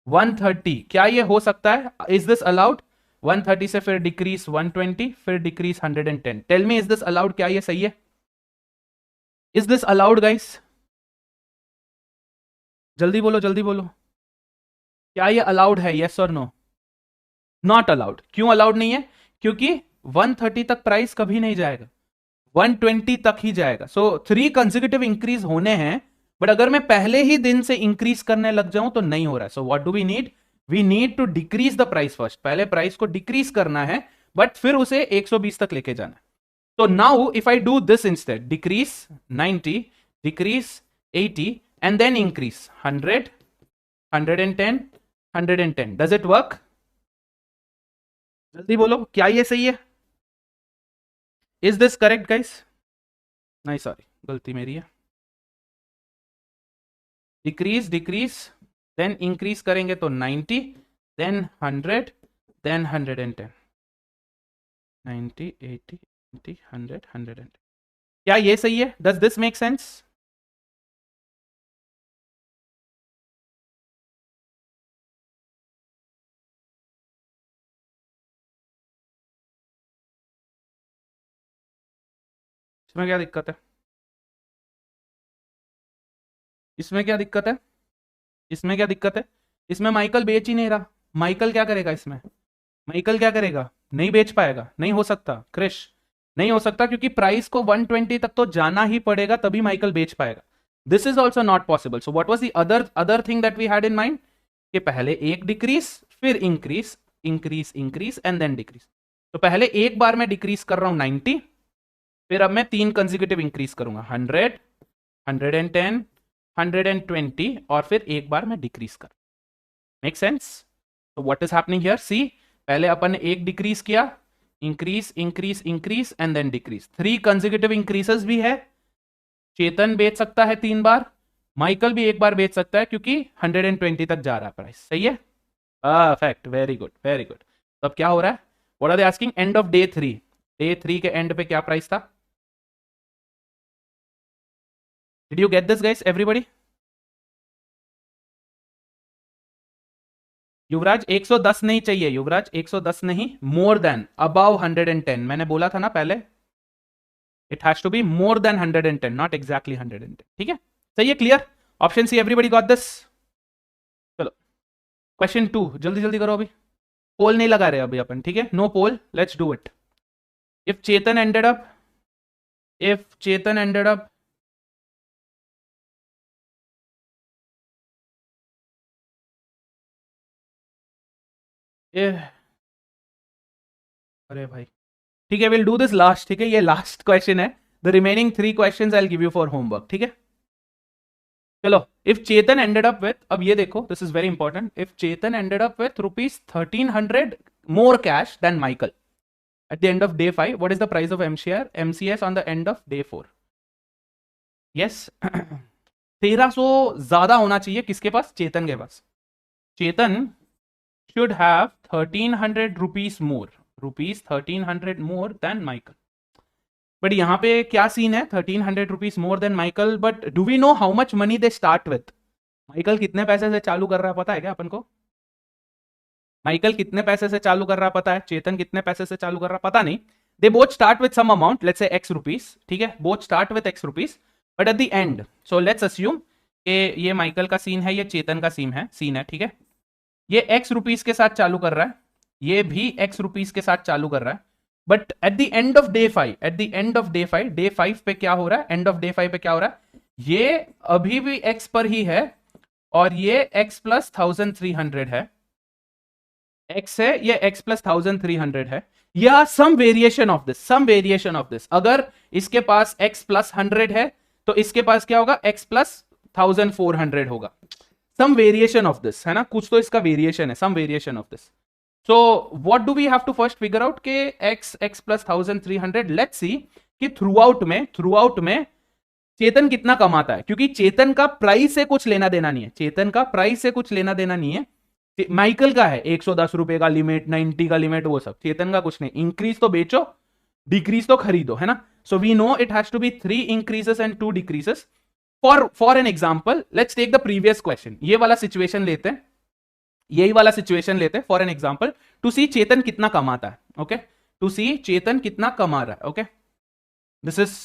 130। क्या ये हो सकता है? Is this allowed? 130 से फिर डिक्रीज 120, फिर decrease 110। Tell me, is this allowed? क्या ये सही है? Is this allowed guys? जल्दी बोलो, जल्दी बोलो। क्या ये अलाउड है? यस और नो? Not allowed. क्यों अलाउड नहीं है? क्योंकि 130 तक प्राइस कभी नहीं जाएगा, 120 तक ही जाएगा। सो 3 कंसेक्यूटिव इंक्रीज होने हैं, बट अगर मैं पहले ही दिन से इंक्रीज करने लग जाऊं तो नहीं हो रहा है। So what do we need? We need to decrease the price first. पहले प्राइस को डिक्रीज करना है, बट फिर उसे 120 तक लेके जाना है। तो now if I do this instead, decrease 90, decrease 80 and then increase 100, 110, 110, does it work? जल्दी बोलो, क्या ये सही है? Is this correct guys? नहीं, सॉरी, गलती मेरी है। डिक्रीज डिक्रीज, देन इंक्रीज करेंगे तो 90, देन 100, देन 110। 90, 80, 90, 100, 110। क्या ये सही है? Does this make sense? इसमें क्या दिक्कत है? इसमें क्या दिक्कत है? इसमें क्या दिक्कत है? इसमें माइकल बेच ही नहीं रहा। माइकल क्या करेगा इसमें? माइकल क्या करेगा? नहीं बेच पाएगा। नहीं हो सकता क्रिश, नहीं हो सकता, क्योंकि प्राइस को 120 तक तो जाना ही पड़ेगा, तभी माइकल बेच पाएगा। This is also not possible. So what was the other other thing that we had in mind? कि पहले एक डिक्रीज, फिर increase, increase increase and then decrease. तो पहले एक बार मैं डिक्रीज कर रहा हूं 90, फिर अब मैं 3 कंसेक्यूटिव इंक्रीज करूंगा 100, 110, 120, और फिर एक बार मैं डिक्रीज कर। Make sense? तो what is happening here? See, पहले अपन ने एक डिक्रीज किया, increase increase increase and then decrease. 3 consecutive increases भी है। चेतन बेच सकता है 3 बार, माइकल भी एक बार बेच सकता है, क्योंकि 120 तक जा रहा है प्राइस। सही है? Perfect, very good, very good. तब क्या हो रहा है? What are they asking? End of day 3, day 3 के एंड पे क्या प्राइस था? Did you get this guys, everybody? Yuvraj 110 नहीं चाहिए, युवराज 110 नहीं, मोर देन, अबाव 110, मैंने बोला था ना पहले, it has to be more than 110, not exactly 110, ठीक है, सही है, clear, option C, everybody got this. चलो क्वेश्चन 2, जल्दी जल्दी करो, अभी पोल नहीं लगा रहे अभी अपन, ठीक है, no poll, let's do it. If Chetan ended up, if Chetan ended up eh, अरे भाई ठीक है, विल डू दिस लास्ट, ठीक है, ये लास्ट क्वेश्चन है, the remaining 3 questions I will give you for homework, ठीक है। चलो, if Chetan ended up with, अब ये देखो, this is very important, if Chetan ended up with ₹1300 more cash than Michael at the end of day 5, what is the price of MCS on the end of day 4? yes 1300 ज्यादा होना चाहिए किसके पास, चेतन के पास, चेतन should have 1300 rupees more, rupees 1300 more than Michael. But यहाँ पे क्या scene है, 1300 rupees more than Michael, but do we know how much money they start with? Michael कितने पैसे से चालू कर रहा है पता है क्या अपन को? माइकल कितने पैसे से चालू कर रहा है पता है? चेतन कितने पैसे से चालू कर रहा है पता नहीं। They both start with some amount, let's say x rupees, ठीक है, both start with x rupees, but at the end, so let's assume कि ये माइकल का सीन है, ये चेतन का सीन है, ठीक है, ये x रुपीस के साथ चालू कर रहा है, ये भी x रुपीस के साथ चालू कर रहा है, but at the end of day 5, eight the end of day 5, day 5 पे क्या हो रहा है, एंड ऑफ डे 5 पे क्या हो रहा है, ये अभी भी x पर ही है और ये x प्लस 1300 है, x है, ये x प्लस 1300 है, या some variation of this, some variation of this. अगर इसके पास x प्लस 100 है तो इसके पास क्या होगा, x प्लस 1400 होगा, सम वेरिएशन ऑफ दिस, है ना, कुछ तो इसका वेरिएशन है, some variation of this. So what do we have to first figure out के x प्लस 1300, लेट्स सी कि थ्रू आउट में चेतन कितना कमाता है, क्योंकि चेतन का प्राइस से कुछ लेना देना नहीं है, चेतन का प्राइस से कुछ लेना देना नहीं है, माइकल का है 110 रुपए का लिमिट, 90 का लिमिट, वो सब, चेतन का कुछ नहीं, इंक्रीज तो बेचो, डिक्रीज तो खरीदो, है ना। So we know it has to be 3 increases and 2 decreases. For an example, let's take the previous question, ये वाला सिचुएशन लेते हैं, यही वाला सिचुएशन लेते हैं फॉर एन एग्जांपल, टू सी चेतन कितना कमाता है, ओके, टू सी चेतन कितना कमा रहा है, okay, this is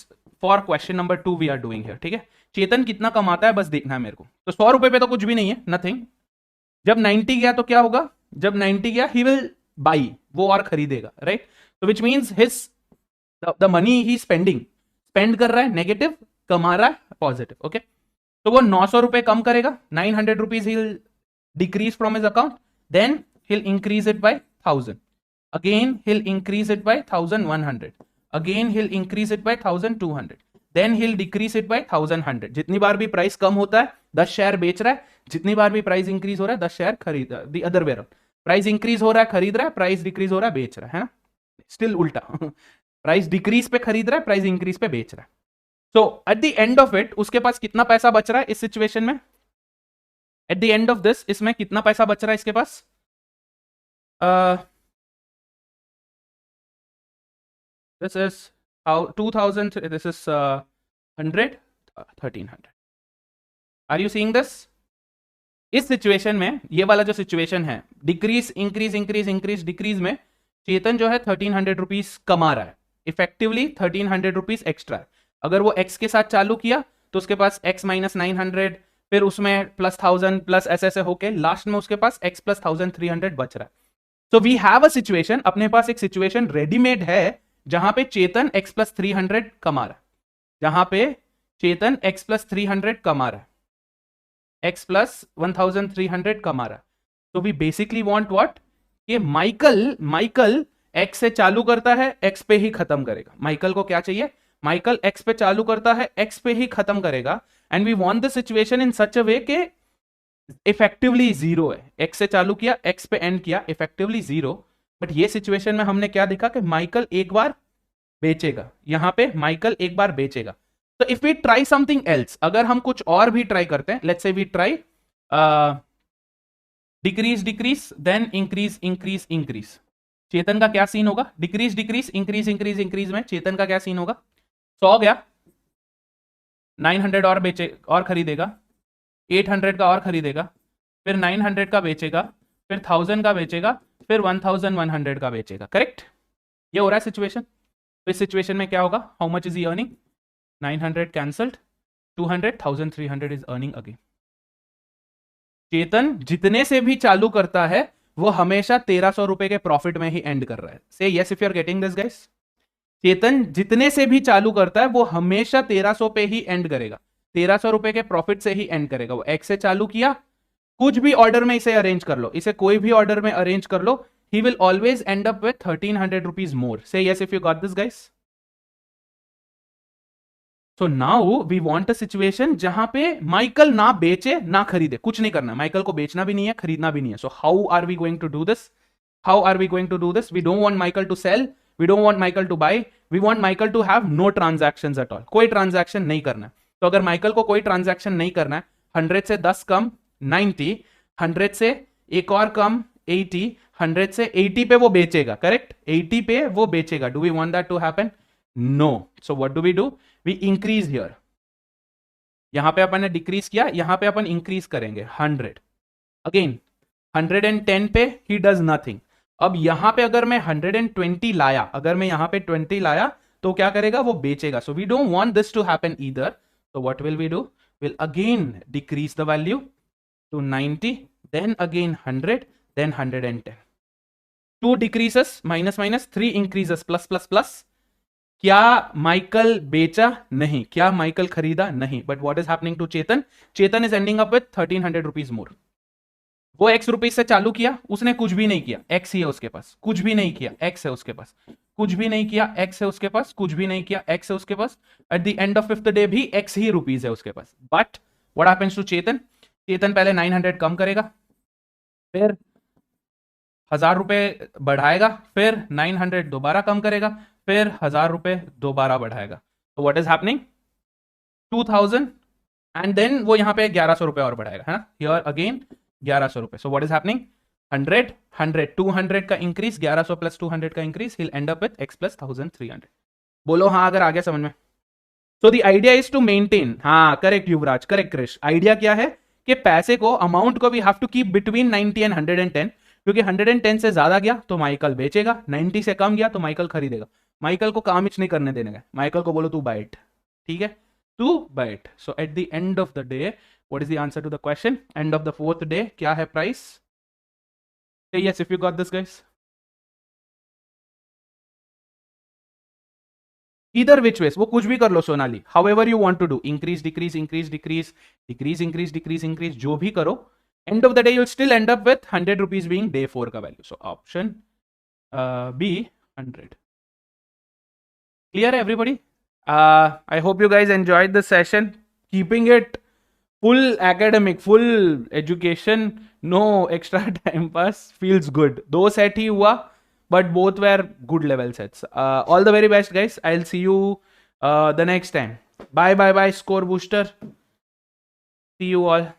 for question number 2 we are doing here, ठीक है, चेतन कितना कमाता है बस देखना है मेरे को। तो 100 रुपए पे तो कुछ भी नहीं है, नथिंग। जब 90 गया तो क्या होगा, जब 90 गया ही विल बाई, वो और खरीदेगा, राइट, तो which means his the money he spend कर रहा है नेगेटिव, कमा रहा है पॉजिटिव, ओके। तो वो 900 रुपए कम करेगा, 900 रुपीज ही decrease from his account, then he'll increase it by 1000, again he'll increase it by 1100, again he'll increase it by 1200, then he'll decrease it by 1100। जितनी बार भी प्राइस कम होता है 10 शेयर बेच रहा है, जितनी बार भी प्राइस इंक्रीज हो रहा है 10 शेयर खरीद रहा है, the other way around, price increase हो रहा है खरीद रहा है, प्राइस डिक्रीज हो रहा है बेच रहा है ना, स्टिल उल्टा प्राइस डिक्रीज पे खरीद रहा है, प्राइस इंक्रीज पे बेच रहा है। So at the end of it उसके पास कितना पैसा बच रहा है इस सिचुएशन में, at the end of this इसमें कितना पैसा बच रहा है इसके पास, this is how 2000, this is 100, 1300, are you seeing this? इस सिचुएशन में, ये वाला जो सिचुएशन है, decrease increase increase increase decrease में चेतन जो है 1300 रुपीज कमा रहा है, इफेक्टिवली 1300 रुपीज एक्स्ट्रा है। अगर वो x के साथ चालू किया तो उसके पास x माइनस 900, फिर उसमें प्लस 1000 प्लस ऐसे होके लास्ट में उसके पास x प्लस 1300 बच रहा है। So we have a situation, अपने पास एक सिचुएशन रेडीमेड है जहां पे चेतन x प्लस 300 कमा रहा है, जहां पे चेतन x प्लस 300 कमा रहा है, x प्लस 1300 कमा रहा है। तो वी बेसिकली वांट व्हाट, ये माइकल x से चालू करता है, x पे ही खत्म करेगा। माइकल को क्या चाहिए, माइकल x पे चालू करता है, x पे ही खत्म करेगा, and we want the situation in such a way के इफेक्टिवली जीरो है, x से चालू किया, x पे एंड किया, इफेक्टिवली जीरो। बट ये सिचुएशन में हमने क्या देखा कि माइकल एक बार बेचेगा, यहां पे माइकल एक बार बेचेगा। तो if we try something else, अगर हम कुछ और भी ट्राई करते हैं, let's say we try decrease decrease then increase increase increase, Chetan का क्या सीन होगा, decrease decrease increase increase increase में चेतन का क्या सीन होगा, 100 गया, 900 और बेचे और खरीदेगा, 800 का और खरीदेगा, फिर 900 का बेचेगा, फिर 1000 का बेचेगा, फिर 1100 का बेचेगा, करेक्ट? ये हो रहा है सिचुएशन। तो इस सिचुएशन में क्या होगा? How much is he earning? 900 cancelled, 200, 1300 is earning again. Chetan जितने से भी चालू करता है वो हमेशा 1300 रुपए के प्रॉफिट में ही एंड कर रहा है। Say yes if you are getting this guys. Chetan जितने से भी चालू करता है वो हमेशा 1300 पे ही एंड करेगा, 1300 रुपए के प्रॉफिट से ही एंड करेगा। वो एक्स से चालू किया, कुछ भी ऑर्डर में इसे अरेंज कर लो, इसे कोई भी ऑर्डर में अरेंज कर लो, he will always end up with 1300 rupees more. Say yes if you got this guys. So now we want a situation जहां पे माइकल ना बेचे ना खरीदे, कुछ नहीं करना, माइकल को बेचना भी नहीं है, खरीदना भी नहीं है। So how are we going to do this? How are we going to do this? We don't want Michael to sell, we don't want Michael to buy, we want Michael to have no transactions at all. कोई transaction नहीं करना है। तो अगर Michael को कोई transaction नहीं करना है, 100 से 10 कम 90, 100 से एक और कम 80, 100 से 80 पे वो बेचेगा, करेक्ट? 80 पे वो बेचेगा। Do we want that to happen? No. So what do we do? We increase here. यहां पे अपन ने डिक्रीज किया, यहां पे अपन इंक्रीज करेंगे 100 अगेन। 110 पे ही डज नथिंग। अब यहां पे अगर मैं 120 लाया, अगर मैं यहां पे 20 लाया तो क्या करेगा? वो बेचेगा। So we don't want this to happen either. तो what will we do? Will again decrease the value to 90, then again 100, then 110। 2 decreases, minus minus, 3 increases, plus plus plus. क्या माइकल बेचा? नहीं। क्या माइकल खरीदा? नहीं। But what is happening to Chetan? Chetan is ending up with 1300 rupees more. वो X rupees से चालू किया, उसने कुछ भी नहीं किया, एक्स ही है उसके पास, कुछ भी नहीं किया, एक्स है उसके पास, कुछ भी नहीं किया, एक्स है उसके पास, कुछ भी नहीं किया, एक्स है उसके पास। At the end of fifth day भी एक्स ही रुपीज है उसके पास। But what happens to Chetan? Chetan पहले 900 कम करेगा, फिर 1000 रुपए बढ़ाएगा, फिर 900 दोबारा कम करेगा, फिर 1000 रुपए दोबारा बढ़ाएगा। तो what is happening? 2000 and then वो यहां पे 1100 रुपए और बढ़ाएगा, है ना? हियर अगेन 1100 रुपए। सो व्हाट इज हैपनिंग? 100 100 200 का इंक्रीज, 1100 प्लस 200 का increase, he will end up with x plus 1300। बोलो हाँ अगर आ गया समझ में। So the idea is to maintain, हाँ correct Yuvraj, correct Krish. Idea क्या है कि पैसे को, अमाउंट को we have to keep between 90 and 110, क्योंकि 110 से ज्यादा गया तो माइकल बेचेगा, 90 से कम गया तो माइकल खरीदेगा। माइकल को काम इच नहीं करने देने का, माइकल को बोलो तू बाइट, ठीक है? टू बाइट। So at the end of the day what is the answer to the question? End of the fourth day क्या है price? Yes if you got this guys. इधर विच वेज, वो कुछ भी कर लो Sonali, however you want to do, increase decrease increase decrease decrease increase decrease increase, जो भी करो, end of the day you still end up with 100 rupees being day 4 का value. So option B 100। Clear everybody? I hope you guys enjoyed the session. Keeping it full academic, full education, no extra time pass. Feels good. दो set ही हुआ, but both were good level sets. All the very best, guys. I'll see you the next time. Bye, bye, bye. Score booster. See you all.